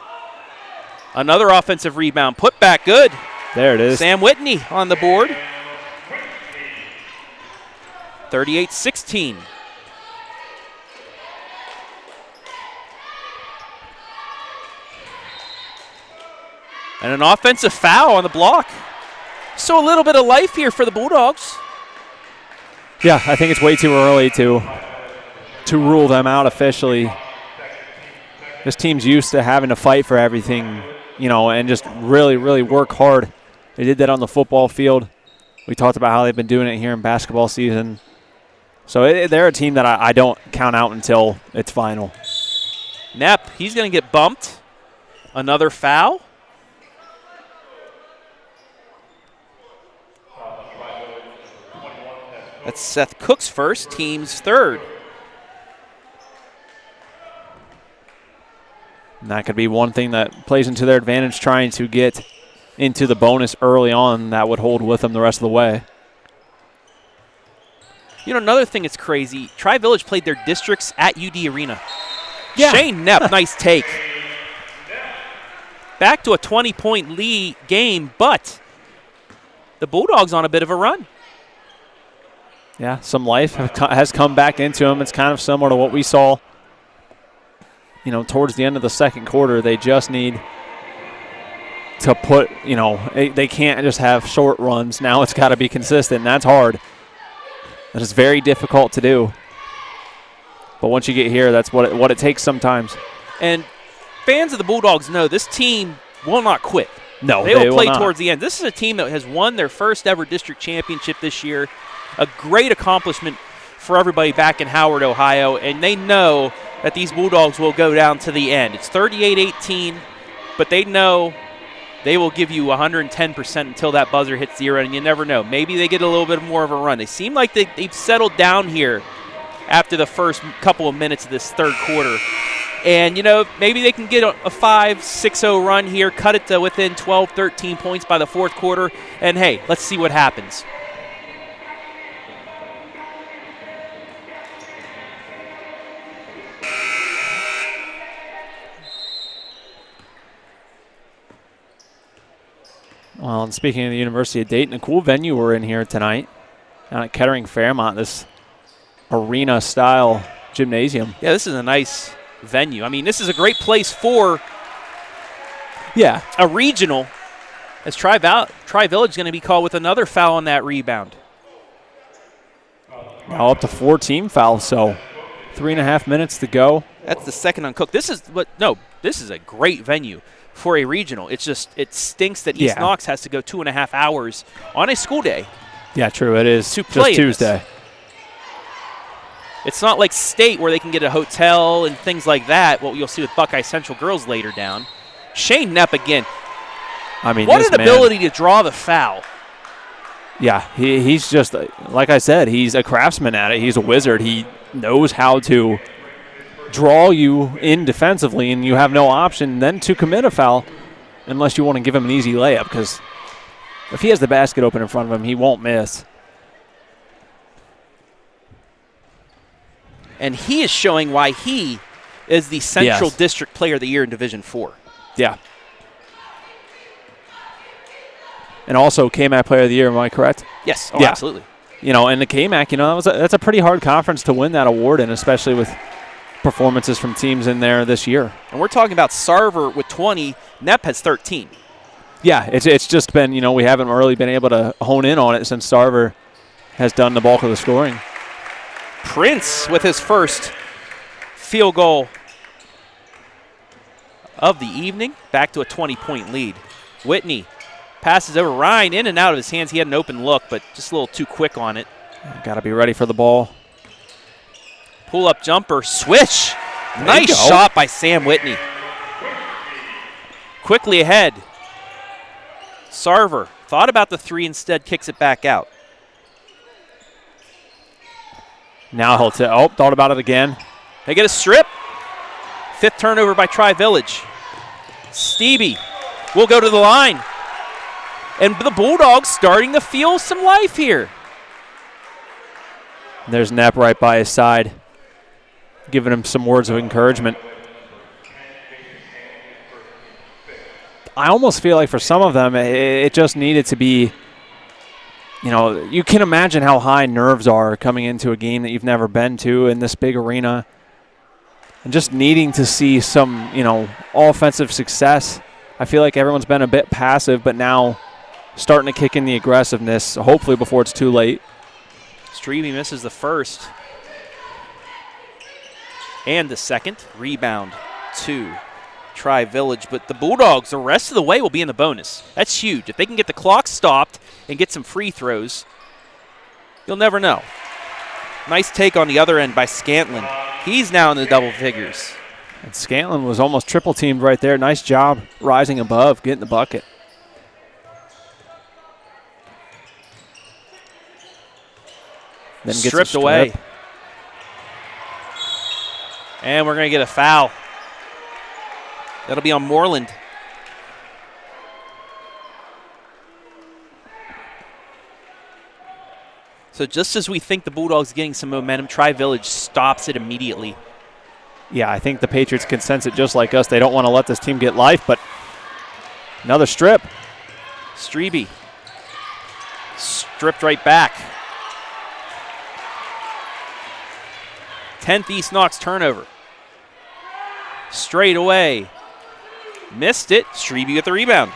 Another offensive rebound. Put back good. There it is. Sam Whitney on the board. 38-16. And an offensive foul on the block. So a little bit of life here for the Bulldogs. Yeah, I think it's way too early to rule them out officially. This team's used to having to fight for everything, and just really, really work hard. They did that on the football field. We talked about how they've been doing it here in basketball season. So they're a team that I don't count out until it's final. Knepp, he's going to get bumped. Another foul. That's Seth Cook's first, team's third. And that could be one thing that plays into their advantage, trying to get into the bonus early on. That would hold with them the rest of the way. Another thing that's crazy, Tri-Village played their districts at UD Arena. Yeah. Shane Knepp, nice take. Back to a 20-point lead game, but the Bulldogs on a bit of a run. Yeah, some life has come back into them. It's kind of similar to what we saw, towards the end of the second quarter. They just need to put, they can't just have short runs. Now it's got to be consistent, and that's hard. That is very difficult to do. But once you get here, that's what it takes sometimes. And fans of the Bulldogs know this team will not quit. No, they will play not. Towards the end. This is a team that has won their first ever district championship this year. A great accomplishment for everybody back in Howard, Ohio. And they know that these Bulldogs will go down to the end. It's 38-18, but they know they will give you 110% until that buzzer hits 0, and you never know. Maybe they get a little bit more of a run. They seem like they've settled down here after the first couple of minutes of this third quarter. And, maybe they can get a 5-6-0 run here, cut it to within 12, 13 points by the fourth quarter, and, hey, let's see what happens. Well, and speaking of the University of Dayton, a cool venue we're in here tonight down at Kettering Fairmont, this arena-style gymnasium. Yeah, this is a nice venue. I mean, this is a great place for a regional, as Tri-Village is going to be called with another foul on that rebound. Now up to 4 team fouls, so 3.5 minutes to go. That's the second on Cook. This is a great venue for a regional. It stinks that East Knox has to go 2.5 hours on a school day. Yeah, true. It is to play just Tuesday. It's not like state where they can get a hotel and things like that. What you'll see with Buckeye Central girls later down. Shane Knepp again. I mean, what an ability to draw the foul. Yeah, he's just, like I said, he's a craftsman at it. He's a wizard. He knows how to draw you in defensively, and you have no option then to commit a foul unless you want to give him an easy layup, because if he has the basket open in front of him, he won't miss. And he is showing why he is the Central District Player of the Year in Division 4. Yeah. And also KMAC Player of the Year, am I correct? Yes, absolutely. And the KMAC, that's a pretty hard conference to win that award in, especially with performances from teams in there this year. And we're talking about Sarver with 20. Knepp has 13. Yeah, it's just been, we haven't really been able to hone in on it since Sarver has done the bulk of the scoring. Prince with his first field goal of the evening. Back to a 20-point lead. Whitney passes over Ryan, in and out of his hands. He had an open look, but just a little too quick on it. Got to be ready for the ball. Pull-up jumper, swish. Nice shot by Sam Whitney. Quickly ahead. Sarver thought about the 3, instead kicks it back out. Now he'll thought about it again. They get a strip. 5th turnover by Tri-Village. Stevie will go to the line. And the Bulldogs starting to feel some life here. There's Knepp right by his side, giving him some words of encouragement. I almost feel like for some of them, it just needed to be, you can imagine how high nerves are coming into a game that you've never been to in this big arena. And just needing to see some, offensive success. I feel like everyone's been a bit passive, but now starting to kick in the aggressiveness, hopefully before it's too late. Strebe misses the first and the second. Rebound 2. Tri-Village, but the Bulldogs the rest of the way will be in the bonus. That's huge. If they can get the clock stopped and get some free throws, you'll never know. Nice take on the other end by Scantlin. He's now in the double figures. And Scantlin was almost triple teamed right there. Nice job rising above, getting the bucket. Then gets Stripped away. And we're going to get a foul. That'll be on Moreland. So just as we think the Bulldogs getting some momentum, Tri-Village stops it immediately. Yeah, I think the Patriots can sense it just like us. They don't want to let this team get life, but another strip. Strebe stripped right back. 10th East Knox turnover. Straight away. Missed it. Strebe with the rebound.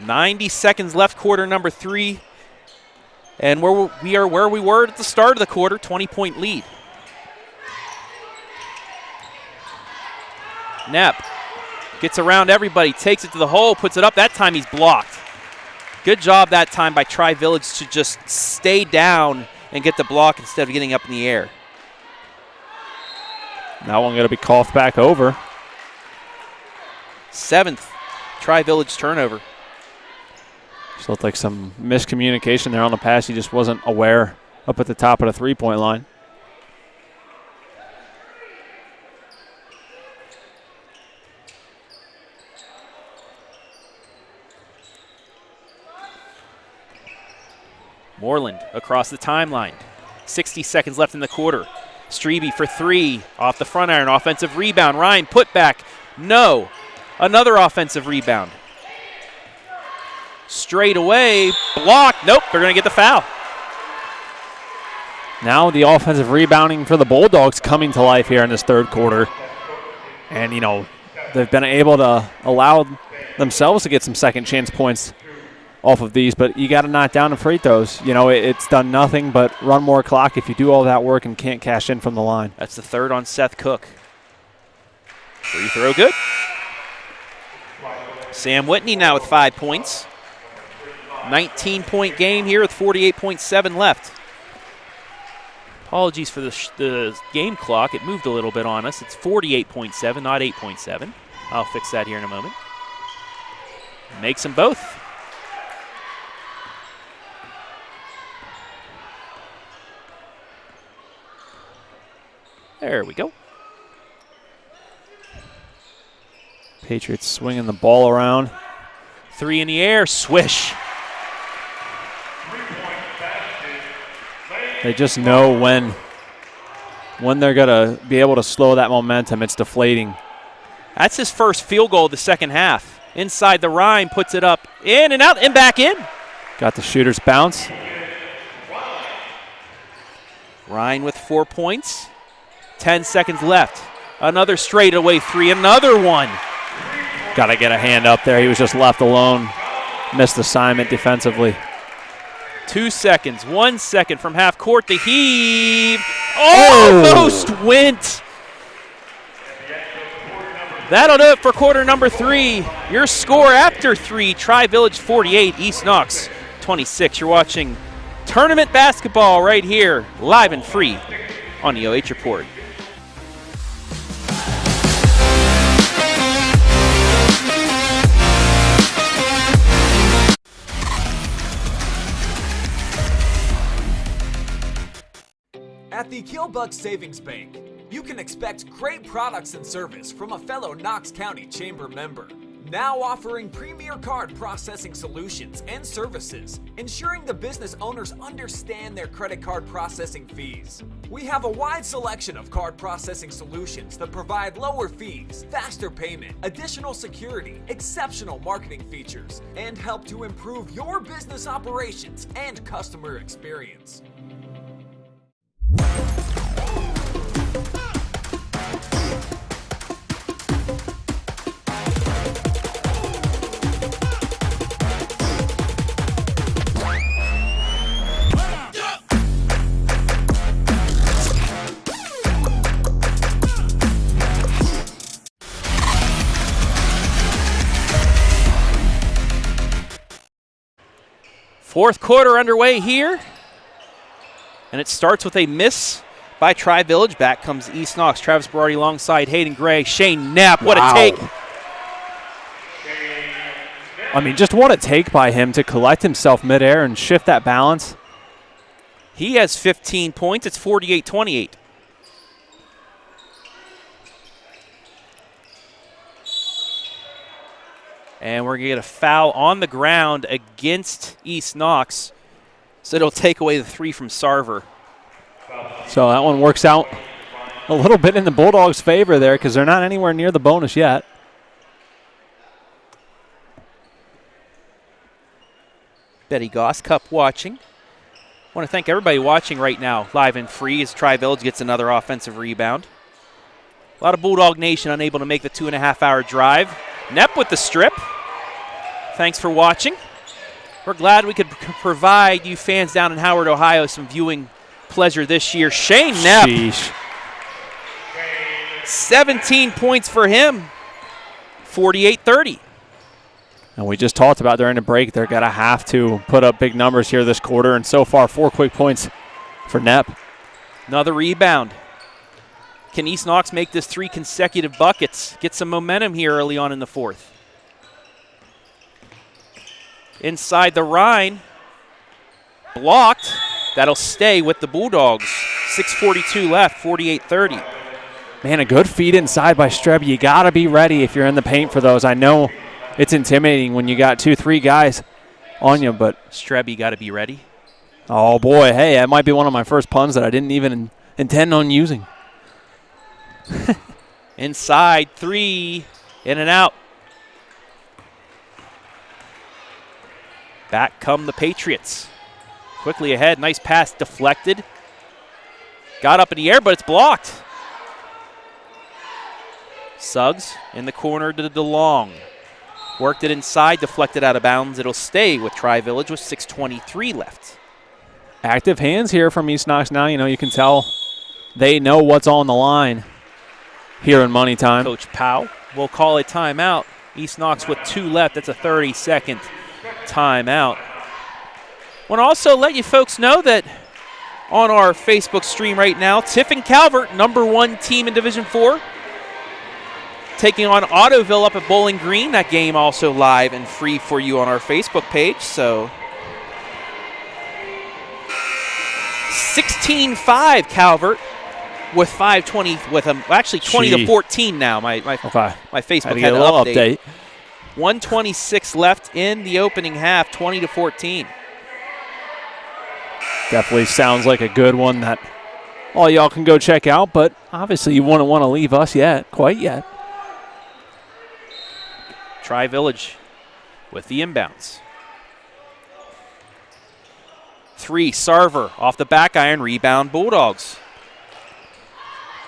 90 seconds left, quarter number 3. And we are where we were at the start of the quarter, 20-point lead. Knapp gets around everybody, takes it to the hole, puts it up. That time he's blocked. Good job that time by Tri-Village to just stay down and get the block instead of getting up in the air. That one going to be coughed back over. 7th Tri-Village turnover. Just looked like some miscommunication there on the pass. He just wasn't aware up at the top of the three-point line. Moreland across the timeline. 60 seconds left in the quarter. Strebe for 3, off the front iron, offensive rebound. Ryan put back, no. Another offensive rebound. Straight away, blocked. Nope, they're going to get the foul. Now the offensive rebounding for the Bulldogs coming to life here in this third quarter. And, you know, they've been able to allow themselves to get some second chance points off of these, but you got to knock down the free throws. You know, it's done nothing but run more clock if you do all that work and can't cash in from the line. That's the third on Seth Cook. Free throw good. Sam Whitney now with 5 points. 19-point game here with 48.7 left. Apologies for the game clock. It moved a little bit on us. It's 48.7, not 8.7. I'll fix that here in a moment. Makes them both. There we go. Patriots swinging the ball around. 3 in the air, swish. They just know when they're going to be able to slow that momentum. It's deflating. That's his first field goal of the second half. Inside the Rhine, puts it up, in and out, and back in. Got the shooter's bounce. Rhine with 4 points. 10 seconds left. Another straightaway 3, another one. Got to get a hand up there. He was just left alone. Missed assignment defensively. 2 seconds, 1 second from half court. The heave. Almost went. That'll do it for quarter number 3. Your score after 3, Tri-Village 48, East Knox 26. You're watching tournament basketball right here, live and free on the OH Report. At the Killbuck Savings Bank, you can expect great products and service from a fellow Knox County Chamber member. Now offering premier card processing solutions and services, ensuring the business owners understand their credit card processing fees. We have a wide selection of card processing solutions that provide lower fees, faster payment, additional security, exceptional marketing features, and help to improve your business operations and customer experience. Fourth quarter underway here. And it starts with a miss by Tri-Village. Back comes East Knox. Travis Berardi alongside Hayden Gray. Shane Knapp, what a take. I mean, just what a take by him to collect himself midair and shift that balance. He has 15 points. It's 48-28. And we're going to get a foul on the ground against East Knox. So it'll take away the 3 from Sarver. So that one works out a little bit in the Bulldogs' favor there because they're not anywhere near the bonus yet. Betty Goss Cup watching. I want to thank everybody watching right now, live and free, as Tri-Village gets another offensive rebound. A lot of Bulldog Nation unable to make the 2.5-hour drive. Knapp with the strip. Thanks for watching. We're glad we could provide you fans down in Howard, Ohio, some viewing pleasure this year. Shane Knapp. Sheesh. 17 points for him. 48-30. And we just talked about during the break, they're going to have to put up big numbers here this quarter. And so far, 4 quick points for Knapp. Another rebound. Can East Knox make this 3 consecutive buckets? Get some momentum here early on in the fourth. Inside the Rhine. Blocked. That'll stay with the Bulldogs. 6:42 left, 48-30. Man, a good feed inside by Streb. You got to be ready if you're in the paint for those. I know it's intimidating when you got 2-3 guys on you, but Streb, you got to be ready. Oh, boy. Hey, that might be one of my first puns that I didn't even intend on using. Inside 3, in and out. Back come the Patriots. Quickly ahead, nice pass deflected. Got up in the air, but it's blocked. Suggs in the corner to DeLong. Worked it inside, deflected out of bounds. It'll stay with Tri-Village with 6:23 left. Active hands here from East Knox now. You know, you can tell they know what's on the line here in money time. Coach Powell will call a timeout. East Knox with 2 left. That's a 30-second timeout. Want to also let you folks know that on our Facebook stream right now, Tiffin Calvert, #1 team in Division 4, taking on Ottoville up at Bowling Green. That game also live and free for you on our Facebook page. So 16-5 Calvert with 5:20 with them. Actually 20-14 now. My Facebook had an update. 1:26 left in the opening half. 20-14. Definitely sounds like a good one that all y'all can go check out, but obviously you wouldn't want to leave us quite yet. Tri-Village with the inbounds. 3, Sarver off the back iron, rebound Bulldogs.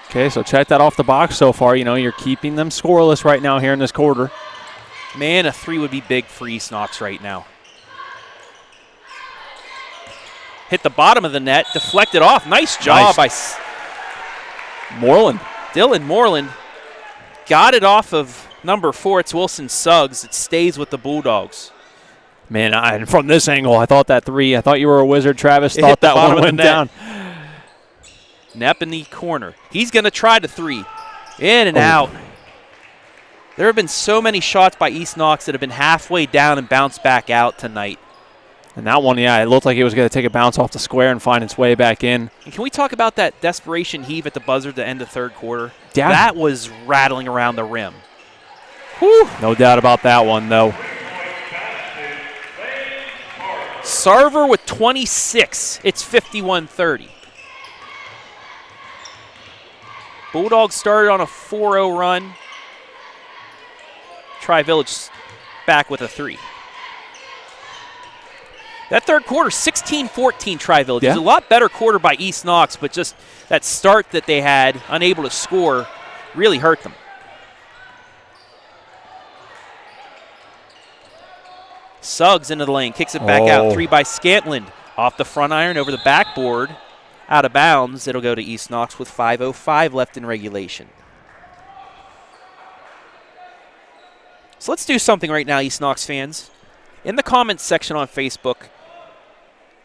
Okay, so check that off the box so far. You know, you're keeping them scoreless right now here in this quarter. Man, a 3 would be big for East Knox right now. Hit the bottom of the net, deflected off. Nice job by Moreland. Dylan Moreland. Got it off of #4. It's Wilson Suggs. It stays with the Bulldogs. Man, from this angle, I thought that 3. I thought you were a wizard, Travis. Thought that one went down. Knapp in the corner. He's going to try the 3. In and out. There have been so many shots by East Knox that have been halfway down and bounced back out tonight. And that one, yeah, it looked like it was going to take a bounce off the square and find its way back in. And can we talk about that desperation heave at the buzzer at the end of third quarter? Yeah. That was rattling around the rim. Whew. No doubt about that one, though. Sarver with 26. It's 51-30. Bulldogs started on a 4-0 run. Tri-Village back with a 3. That third quarter, 16-14 Tri-Village. Yeah. It was a lot better quarter by East Knox, but just that start that they had, unable to score, really hurt them. Suggs into the lane, kicks it back out. 3 by Scantland. Off the front iron, over the backboard. Out of bounds. It'll go to East Knox with 5:05 left in regulation. So let's do something right now, East Knox fans. In the comments section on Facebook,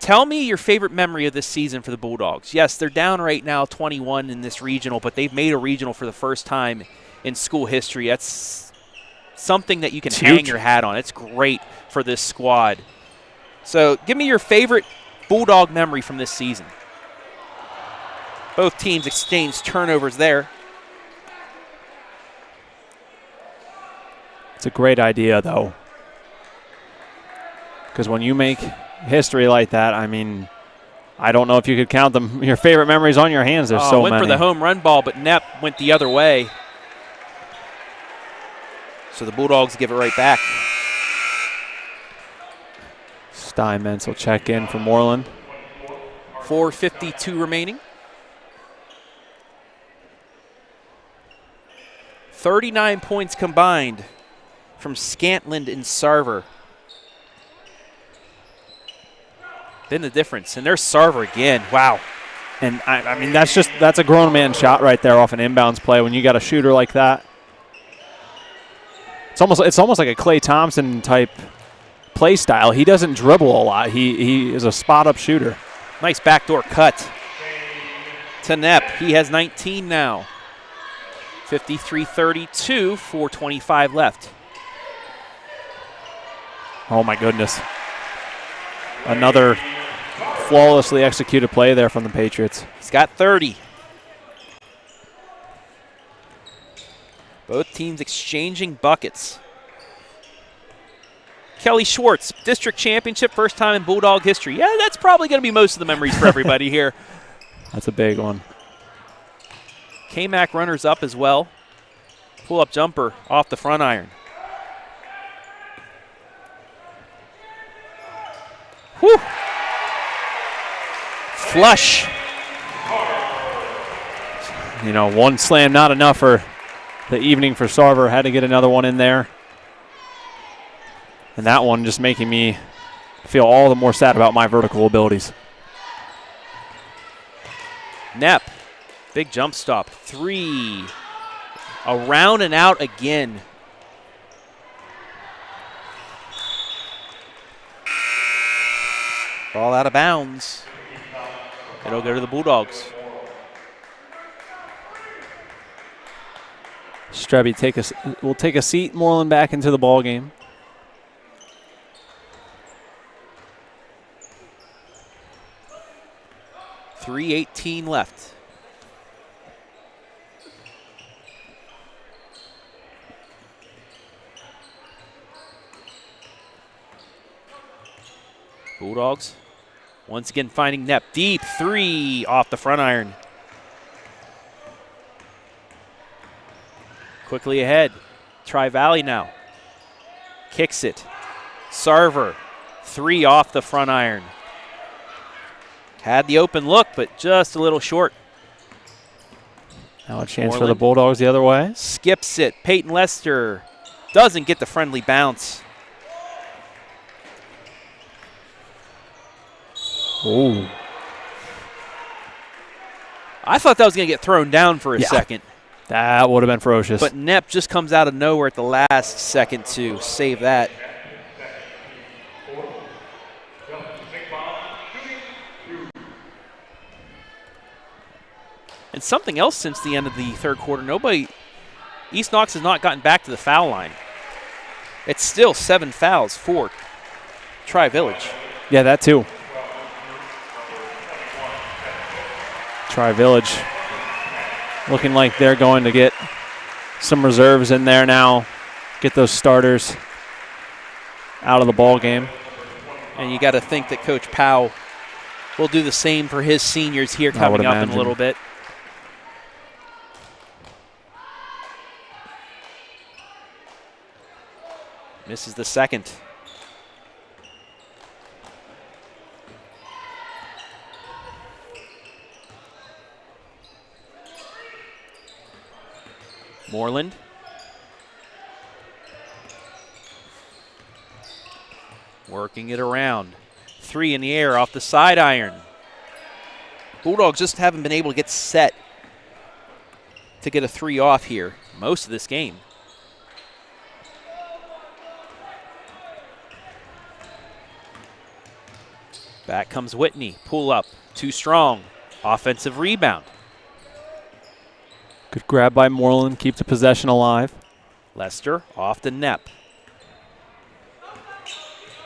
Tell me your favorite memory of this season for the Bulldogs. Yes, they're down right now 21 in this regional, but they've made a regional for the first time in school history. That's something that you can hang your hat on. It's great for this squad. So give me your favorite Bulldog memory from this season. Both teams exchanged turnovers there. It's a great idea, though. Because when you make history like that, I mean, I don't know if you could count them. Your favorite memories on your hands. There's so many. Went for the home run ball, but Knepp went the other way. So the Bulldogs give it right back. Steinmetz will check in for Moreland. 4:52 remaining. 39 points combined from Scantland and Sarver. Been the difference. And there's Sarver again. Wow. And I mean, that's a grown man shot right there off an inbounds play when you got a shooter like that. It's almost like a Klay Thompson type play style. He doesn't dribble a lot. He is a spot up shooter. Nice backdoor cut to Knepp. He has 19 now. 53-32, 4:25 left. Oh my goodness. Another flawlessly executed play there from the Patriots. He's got 30. Both teams exchanging buckets. Kelly Schwartz, district championship, first time in Bulldog history. Yeah, that's probably going to be most of the memories for everybody here. That's a big one. K-Mac runners up as well. Pull-up jumper off the front iron. Whew. Flush. You know, one slam not enough for the evening for Sarver. Had to get another one in there. And that one just making me feel all the more sad about my vertical abilities. Knepp, big jump stop. 3. Around and out again. Ball out of bounds. It'll go to the Bulldogs. Strebby will take a seat. Moreland back into the ball game. .318 left. Bulldogs once again finding Knepp. Deep 3 off the front iron. Quickly ahead. Tri-Valley now. Kicks it. Sarver. 3 off the front iron. Had the open look, but just a little short. Now a chance for the Bulldogs the other way. Skips it. Peyton Lester doesn't get the friendly bounce. Ooh. I thought that was going to get thrown down for a second. That would have been ferocious. But Knepp just comes out of nowhere at the last second to save that. And something else since the end of the third quarter, East Knox has not gotten back to the foul line. It's still 7 fouls for Tri-Village. Yeah, that too. Tri-Village looking like they're going to get some reserves in there now, get those starters out of the ball game. And you got to think that Coach Powell will do the same for his seniors here coming up in a little bit. Misses the second. Moreland. Working it around. 3 in the air off the side iron. Bulldogs just haven't been able to get set to get a 3 off here most of this game. Back comes Whitney. Pull up. Too strong. Offensive rebound. Good grab by Moreland. Keep the possession alive. Lester off the Knepp.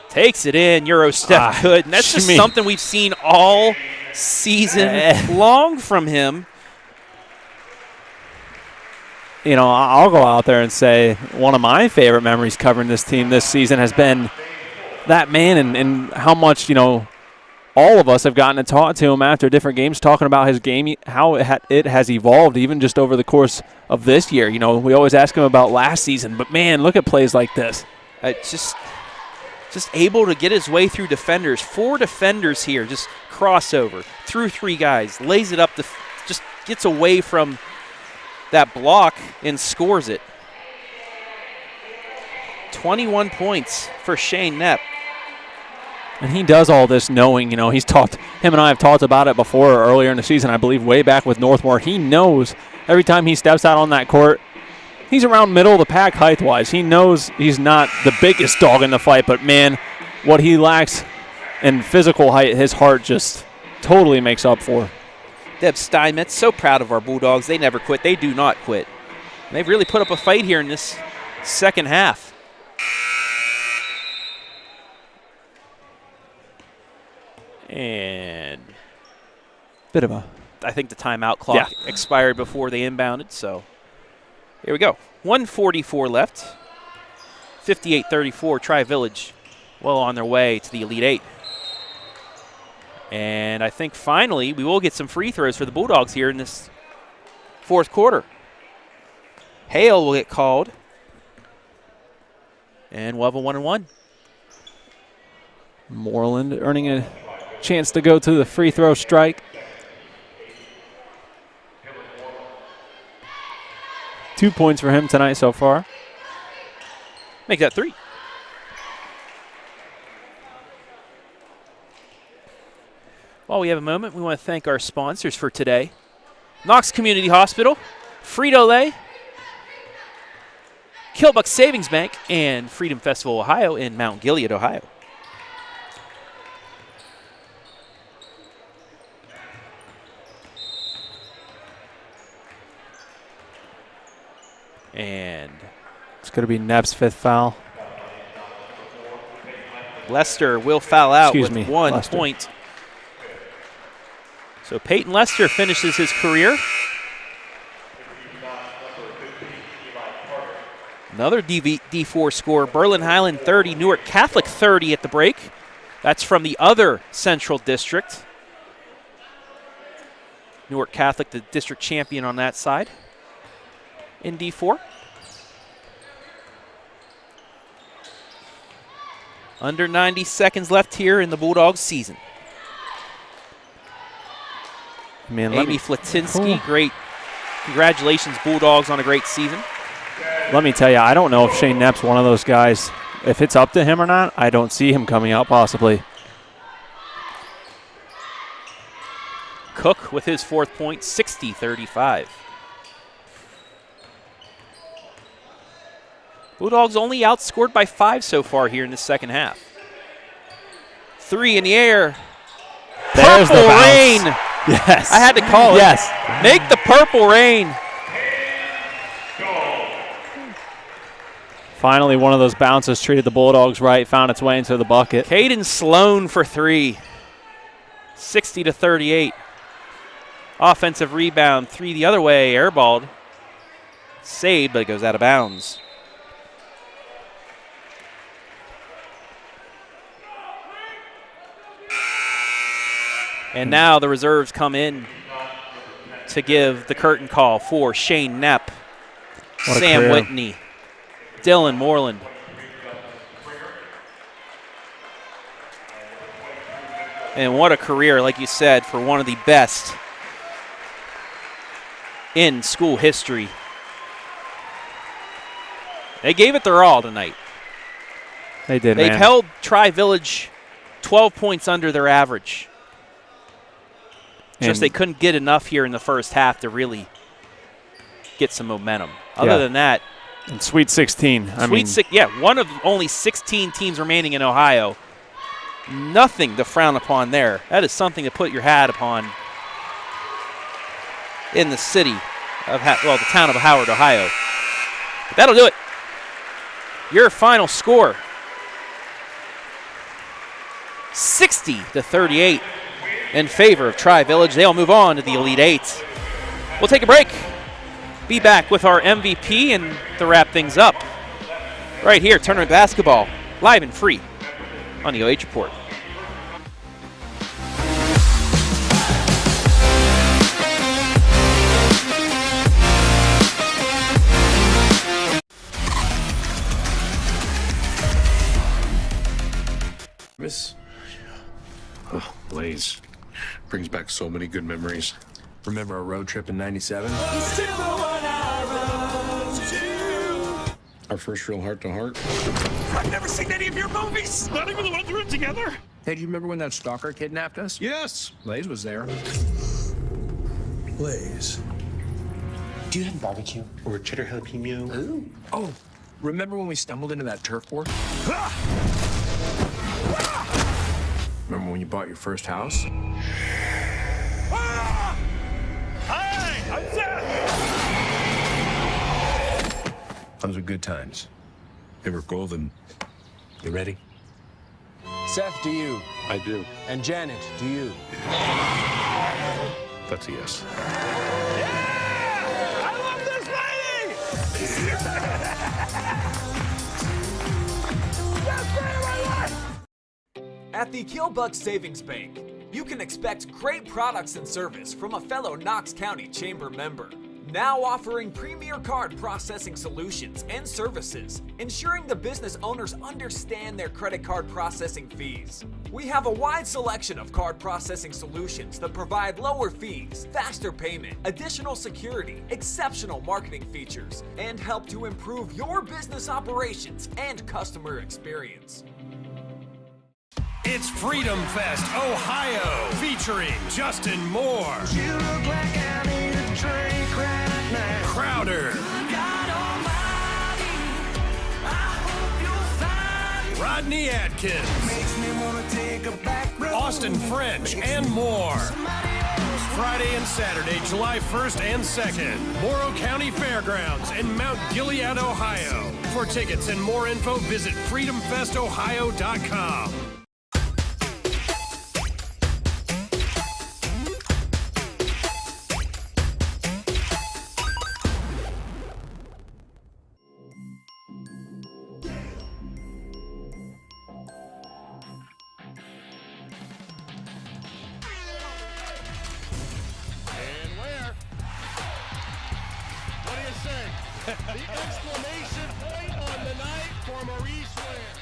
Takes it in. Euro step good. And that's just something we've seen all season long from him. You know, I'll go out there and say one of my favorite memories covering this team this season has been that man and how much, you know, all of us have gotten to talk to him after different games, talking about his game, how it has evolved even just over the course of this year. You know, we always ask him about last season, but, man, look at plays like this. Just able to get his way through defenders. 4 defenders here, just crossover, through 3 guys, lays it up, just gets away from that block and scores it. 21 points for Shane Knepp. And he does all this knowing, you know, him and I have talked about it before earlier in the season, I believe way back with Northmore. He knows every time he steps out on that court, he's around middle of the pack height-wise. He knows he's not the biggest dog in the fight, but, man, what he lacks in physical height, his heart just totally makes up for. Deb Steinmetz, so proud of our Bulldogs. They never quit. They do not quit. And they've really put up a fight here in this second half. And I think the timeout clock expired before they inbounded, so here we go. 1:44 left. 58-34, Tri-Village well on their way to the Elite Eight. And I think finally we will get some free throws for the Bulldogs here in this fourth quarter. Hale will get called. And we'll have a 1-and-1. Moreland earning a chance to go to the free throw strike. 2 points for him tonight so far. Make that 3. While we have a moment, we want to thank our sponsors for today. Knox Community Hospital, Frito Lay, Killbuck Savings Bank, and Freedom Festival, Ohio in Mount Gilead, Ohio. And it's going to be Knepp's 5th foul. Lester will foul out with Lester. 1 point. So Peyton Lester finishes his career. Another D4 score. Berlin Highland 30, Newark Catholic 30 at the break. That's from the other Central District. Newark Catholic, the district champion on that side in D4. Under 90 seconds left here in the Bulldogs season. Man, Amy Flatinsky, great. Congratulations, Bulldogs, on a great season. Let me tell you, I don't know if Shane Knepp's one of those guys. If it's up to him or not, I don't see him coming out possibly. Cook with his 4th point, 60-35. Bulldogs only outscored by 5 so far here in the second half. 3 in the air. There's Purple the bounce. rain. Yes. I had to call it. Yes. Make the purple rain. Finally, one of those bounces treated the Bulldogs right, found its way into the bucket. Caden Sloan for 3. 60-38. Offensive rebound, 3 the other way, airballed. Saved, but it goes out of bounds. And now the reserves come in to give the curtain call for Shane Knepp, Sam Whitney, Dylan Moreland. And what a career, like you said, for one of the best in school history. They gave it their all tonight. They did, They've man. held Tri-Village 12 points under their average. Just they couldn't get enough here in the first half to really get some momentum. Other than that. And Sweet 16. One of only 16 teams remaining in Ohio Nothing to frown upon there. That is something to put your hat upon in the city of, the town of Howard, Ohio. But that'll do it. Your final score, 60-38 in favor of Tri-Village. They'll move on to the Elite Eight. We'll take a break. Be back with our MVP and to wrap things up. Right here, Tournament Basketball, live and free on the OH Report. Oh, Lays. Brings back so many good memories. Remember our road trip in '97? Our first real heart-to-heart. I've never seen any of your movies. Not even the ones we're in together. Hey, do you remember when that stalker kidnapped us? Yes. Lays was there. Lays. Do you have barbecue or cheddar jalapeno? Ooh. Oh, remember when we stumbled into that turf war? Remember when you bought your first house? Hi, I'm Seth. Those were good times. They were golden. You ready? Seth, do you? I do. And Janet, do you? That's a yes. I love this lady. Best day of my life. At the Killbuck Savings Bank, you can expect great products and service from a fellow Knox County Chamber member. Now offering premier card processing solutions and services, ensuring the business owners understand their credit card processing fees. We have a wide selection of card processing solutions that provide lower fees, faster payment, additional security, exceptional marketing features, and help to improve your business operations and customer experience. It's Freedom Fest, Ohio, featuring Justin Moore, You look like I need a drink right now. Crowder, God almighty, I hope you'll find Rodney Atkins, makes me wanna take a back road. Austin French, and more. Friday and Saturday, July 1st and 2nd, Morrow County Fairgrounds in Mount Gilead, Ohio. For tickets and more info, visit freedomfestohio.com. The exclamation point on the night for Maurice Ware.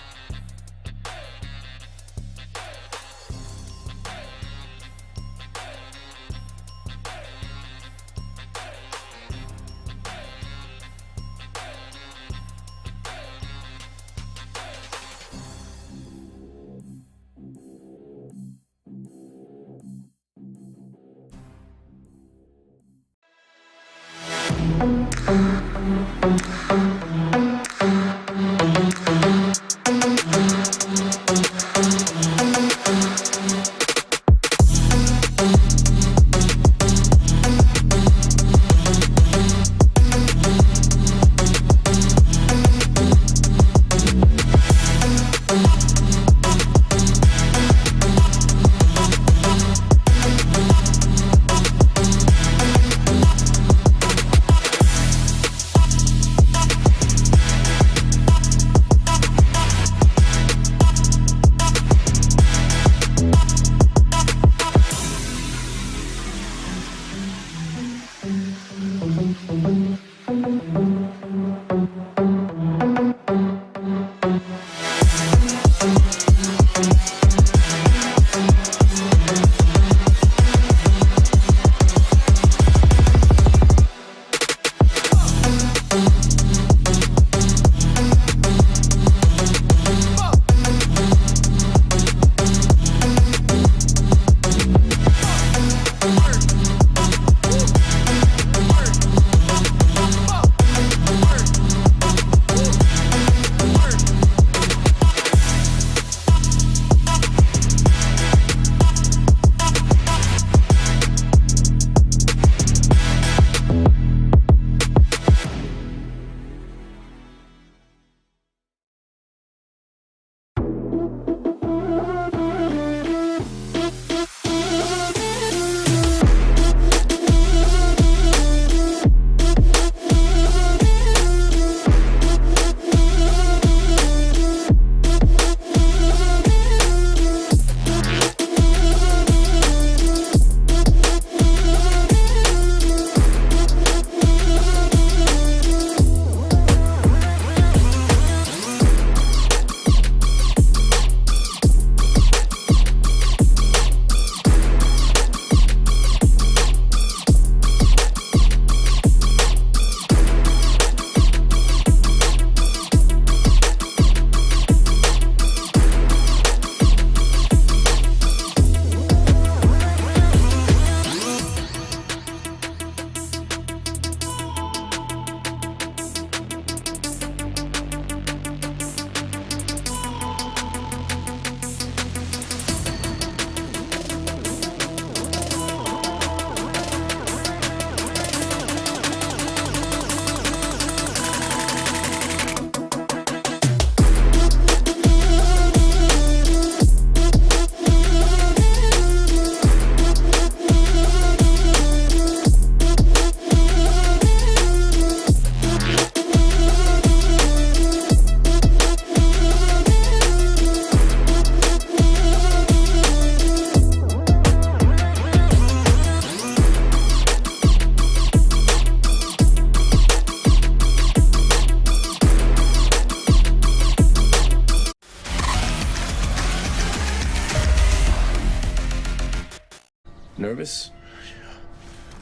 Nervous?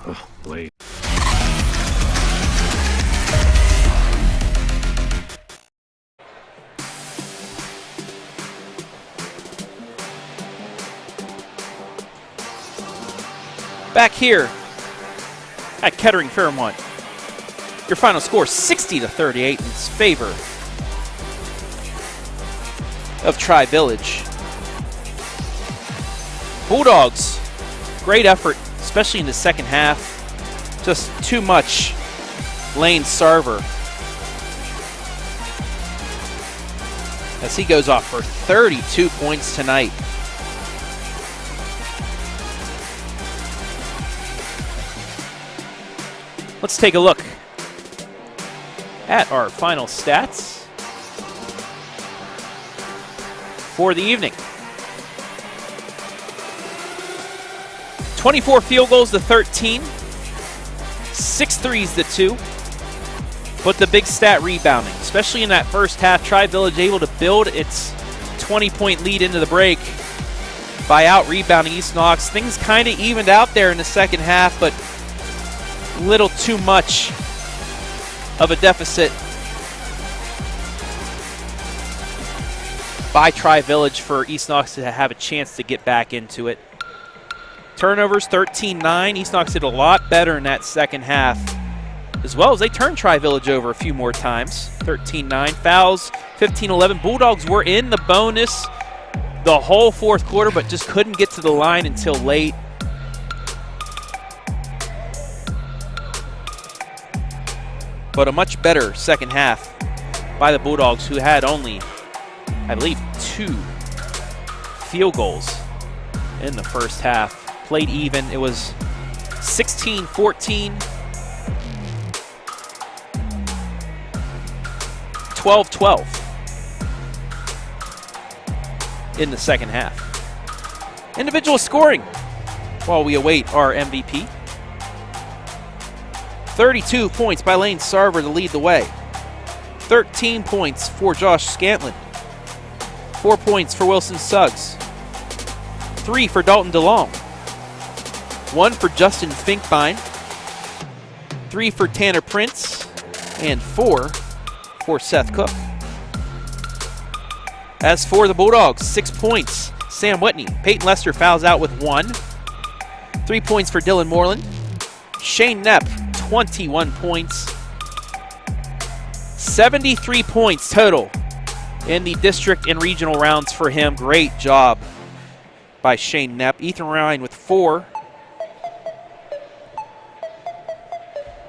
Oh, late. Back here at Kettering Fairmont, your final score 60-38 in favor of Tri-Village. Bulldogs, great effort, especially in the second half. Just too much Lane Sarver as he goes off for 32 points tonight. Let's take a look at our final stats for the evening. 24 field goals to 13, 6 threes to 2, but the big stat rebounding, especially in that first half. Tri-Village able to build its 20-point lead into the break by out-rebounding East Knox. Things kind of evened out there in the second half, but little too much of a deficit by Tri-Village for East Knox to have a chance to get back into it. Turnovers 13-9. East Knox did a lot better in that second half, as well as they turned Tri-Village over a few more times. 13-9. Fouls 15-11. Bulldogs were in the bonus the whole fourth quarter, but just couldn't get to the line until late. But a much better second half by the Bulldogs, who had only, I believe, 2 field goals in the first half. Played even. It was 16-14, 12-12 in the second half. Individual scoring while we await our MVP. 32 points by Lane Sarver to lead the way. 13 points for Josh Scantlin. 4 points for Wilson Suggs. 3 for Dalton DeLong. 1 for Justin Finkbein. 3 for Tanner Prince. And 4 for Seth Cook. As for the Bulldogs, 6 points. Sam Whitney. Peyton Lester fouls out with 1. 3 points for Dylan Moreland. Shane Knepp, 21 points. 73 points total in the district and regional rounds for him. Great job by Shane Knepp. Ethan Ryan with 4.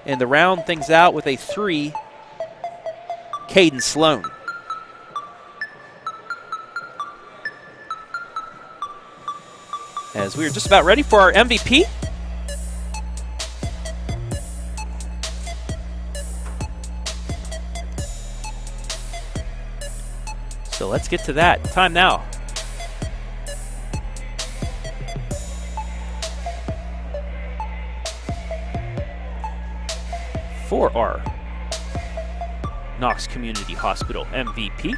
And to round things out with a 3, Caden Sloan. As we are just about ready for our MVP. So let's get to that. Time now. For our Knox Community Hospital MVP.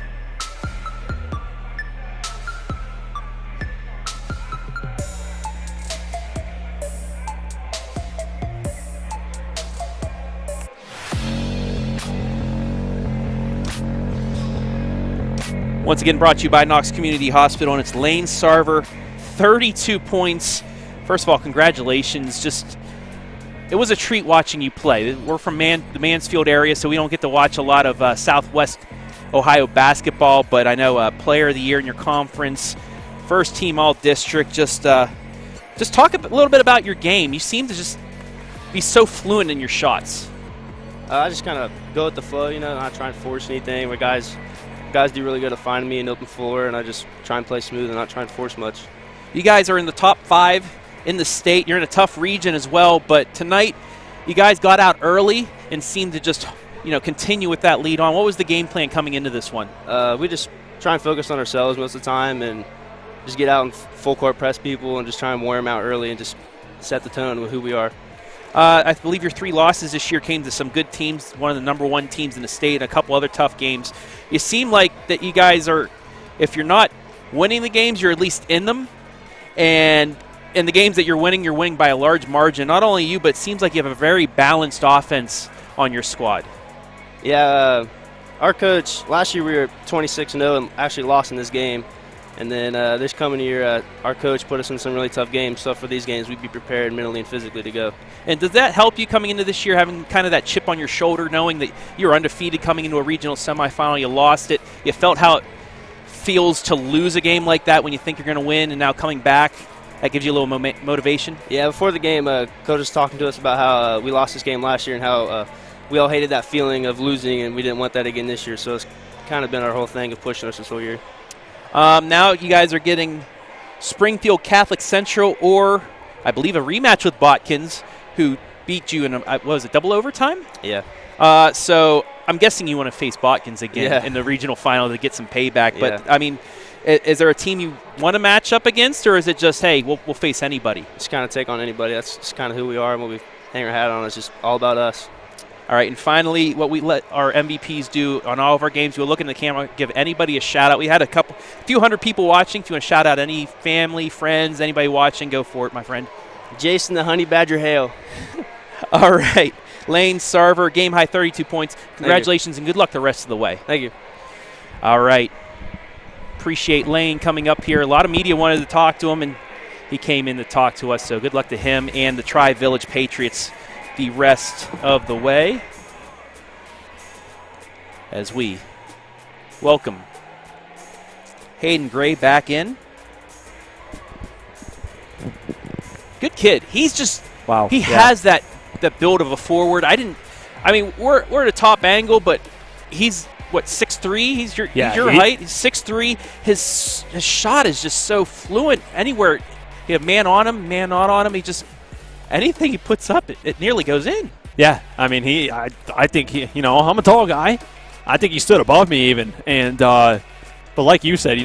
Once again, brought to you by Knox Community Hospital, and it's Lane Sarver, 32 points. First of all, congratulations. It was a treat watching you play. We're from the Mansfield area, so we don't get to watch a lot of Southwest Ohio basketball, but I know Player of the Year in your conference, first team All-District. Just talk a little bit about your game. You seem to just be so fluent in your shots. I just kind of go with the flow, not trying to force anything. My guys do really good at finding me in open floor, and I just try and play smooth and not try and force much. You guys are in the top 5 in the state. You're in a tough region as well, but tonight you guys got out early and seemed to just continue with that lead on. What was the game plan coming into this one? We just try and focus on ourselves most of the time and just get out and full court press people and just try and wear them out early and just set the tone with who we are. I believe your 3 losses this year came to some good teams, one of the #1 teams in the state, and a couple other tough games. You seem like that you guys are, if you're not winning the games, you're at least in them. And in the games that you're winning by a large margin. Not only you, but it seems like you have a very balanced offense on your squad. Yeah, our coach, last year we were 26-0 and actually lost in this game. And then this coming year, our coach put us in some really tough games. So for these games, we'd be prepared mentally and physically to go. And does that help you coming into this year, having kind of that chip on your shoulder, knowing that you're undefeated coming into a regional semifinal, you lost it, you felt how it feels to lose a game like that when you think you're going to win, and now coming back, that gives you a little motivation? Yeah, before the game, coach was talking to us about how we lost this game last year and how we all hated that feeling of losing, and we didn't want that again this year. So it's kind of been our whole thing of pushing us this whole year. Now you guys are getting Springfield Catholic Central, or I believe a rematch with Botkins, who beat you in, what was it, double overtime? Yeah. So I'm guessing you want to face Botkins again in the regional final to get some payback. But, I mean, is there a team you want to match up against, or is it just, hey, we'll face anybody? Just kind of take on anybody. That's just kind of who we are and what we hang our hat on. It's just all about us. All right, and finally, what we let our MVPs do on all of our games, we'll look in the camera, give anybody a shout-out. We had a few hundred people watching. If you want to shout out any family, friends, anybody watching, go for it, my friend. Jason the Honey Badger Hale. All right. Lane Sarver, game high 32 points. Congratulations and good luck the rest of the way. Thank you. All right. Appreciate Lane coming up here. A lot of media wanted to talk to him, and he came in to talk to us, so good luck to him and the Tri-Village Patriots the rest of the way as we welcome Hayden Gray back in. Good kid. He's just he has that build of a forward. I mean, we're at a top angle, but he's what, 6'3"? He's your height. He's 6'3". His shot is just so fluent anywhere. You have man on him, man not on him. He just anything he puts up, it nearly goes in. Yeah, I mean, I think he, I'm a tall guy. I think he stood above me even. And, but like you said,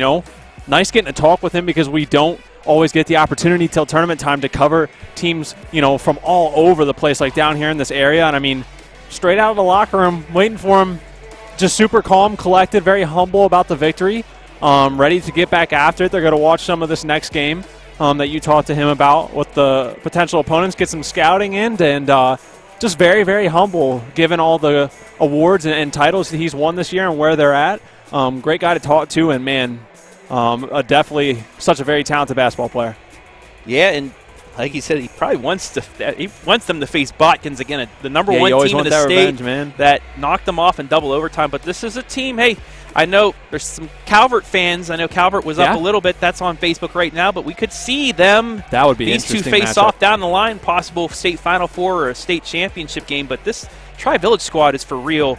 nice getting to talk with him because we don't always get the opportunity till tournament time to cover teams, from all over the place, like down here in this area. And I mean, straight out of the locker room, waiting for him, just super calm, collected, very humble about the victory, ready to get back after it. They're going to watch some of this next game that you talked to him about with the potential opponents, get some scouting in, and just very, very humble given all the awards and titles that he's won this year and where they're at. Great guy to talk to, and, man, definitely such a very talented basketball player. Yeah, and like he said, he probably wants them to face Botkins again, the number one team in the state that knocked them off in double overtime. But this is a team, hey, I know there's some Calvert fans. I know Calvert was up a little bit. That's on Facebook right now. But we could see them, that would be these two face off down the line, possible state Final Four or a state championship game. But this Tri-Village squad is for real.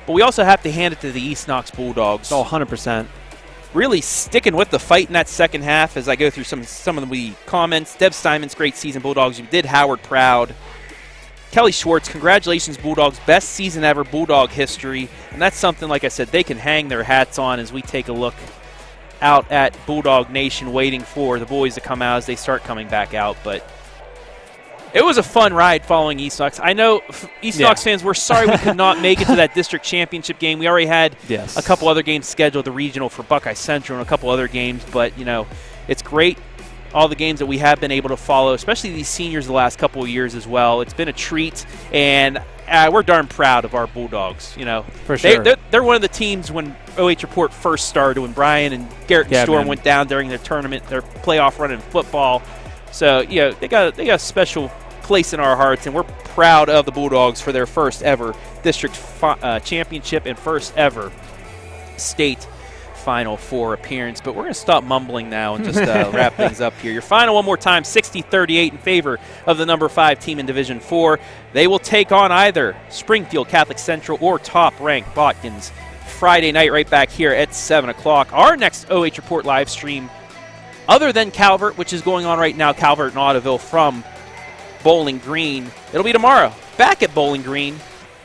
But we also have to hand it to the East Knox Bulldogs. Oh, 100%. Really sticking with the fight in that second half as I go through some of the comments. Deb Steinman's great season, Bulldogs. You did Howard proud. Kelly Schwartz, congratulations, Bulldogs. Best season ever, Bulldog history. And that's something, like I said, they can hang their hats on as we take a look out at Bulldog Nation, waiting for the boys to come out as they start coming back out. But it was a fun ride following East Knox. I know East Knox fans, we're sorry we could not make it to that district championship game. We already had a couple other games scheduled, the regional for Buckeye Central and a couple other games. But, it's great, all the games that we have been able to follow, especially these seniors the last couple of years as well. It's been a treat, and we're darn proud of our Bulldogs. For sure. They're one of the teams when OH Report first started, when Brian and Garrett and Storm went down during their tournament, their playoff run in football. So, they got a special place in our hearts, and we're proud of the Bulldogs for their first ever district championship and first ever state Final Four appearance. But we're going to stop mumbling now and just wrap things up here. Your final one more time, 60-38 in favor of the number 5 team in Division 4. They will take on either Springfield Catholic Central or top-ranked Botkins Friday night right back here at 7 o'clock. Our next OH Report live stream, other than Calvert, which is going on right now, Calvert and Ottoville from Bowling Green, it'll be tomorrow back at Bowling Green.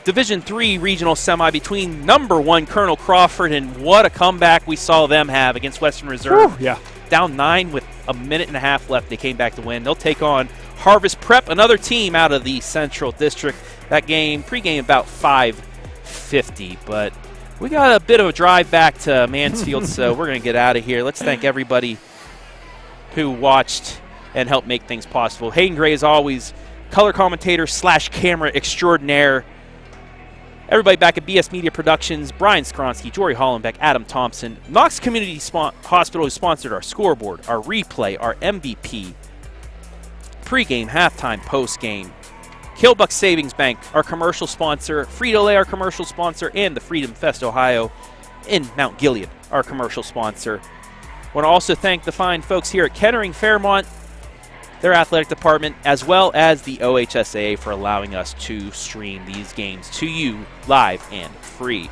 Division 3 regional semi between number 1 Colonel Crawford, and what a comeback we saw them have against Western Reserve. Whew, down 9 with a minute and a half left. They came back to win. They'll take on Harvest Prep, another team out of the Central District. That game, pregame about 5:50, but we got a bit of a drive back to Mansfield, so we're going to get out of here. Let's thank everybody who watched and help make things possible. Hayden Gray, as always, color commentator / camera extraordinaire. Everybody back at BS Media Productions, Brian Skronsky, Jory Hollenbeck, Adam Thompson, Knox Community Hospital, who sponsored our scoreboard, our replay, our MVP, pregame, halftime, postgame, Killbuck Savings Bank, our commercial sponsor, Frito Lay, our commercial sponsor, and the Freedom Fest Ohio in Mount Gilead, our commercial sponsor. I want to also thank the fine folks here at Kettering Fairmont, their athletic department, as well as the OHSAA for allowing us to stream these games to you live and free.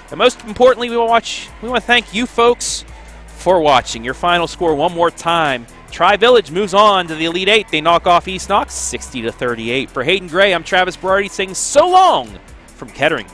And most importantly, we want to thank you folks for watching. Your final score one more time. Tri-Village moves on to the Elite Eight. They knock off East Knox 60-38. For Hayden Gray, I'm Travis Berardi saying so long from Kettering.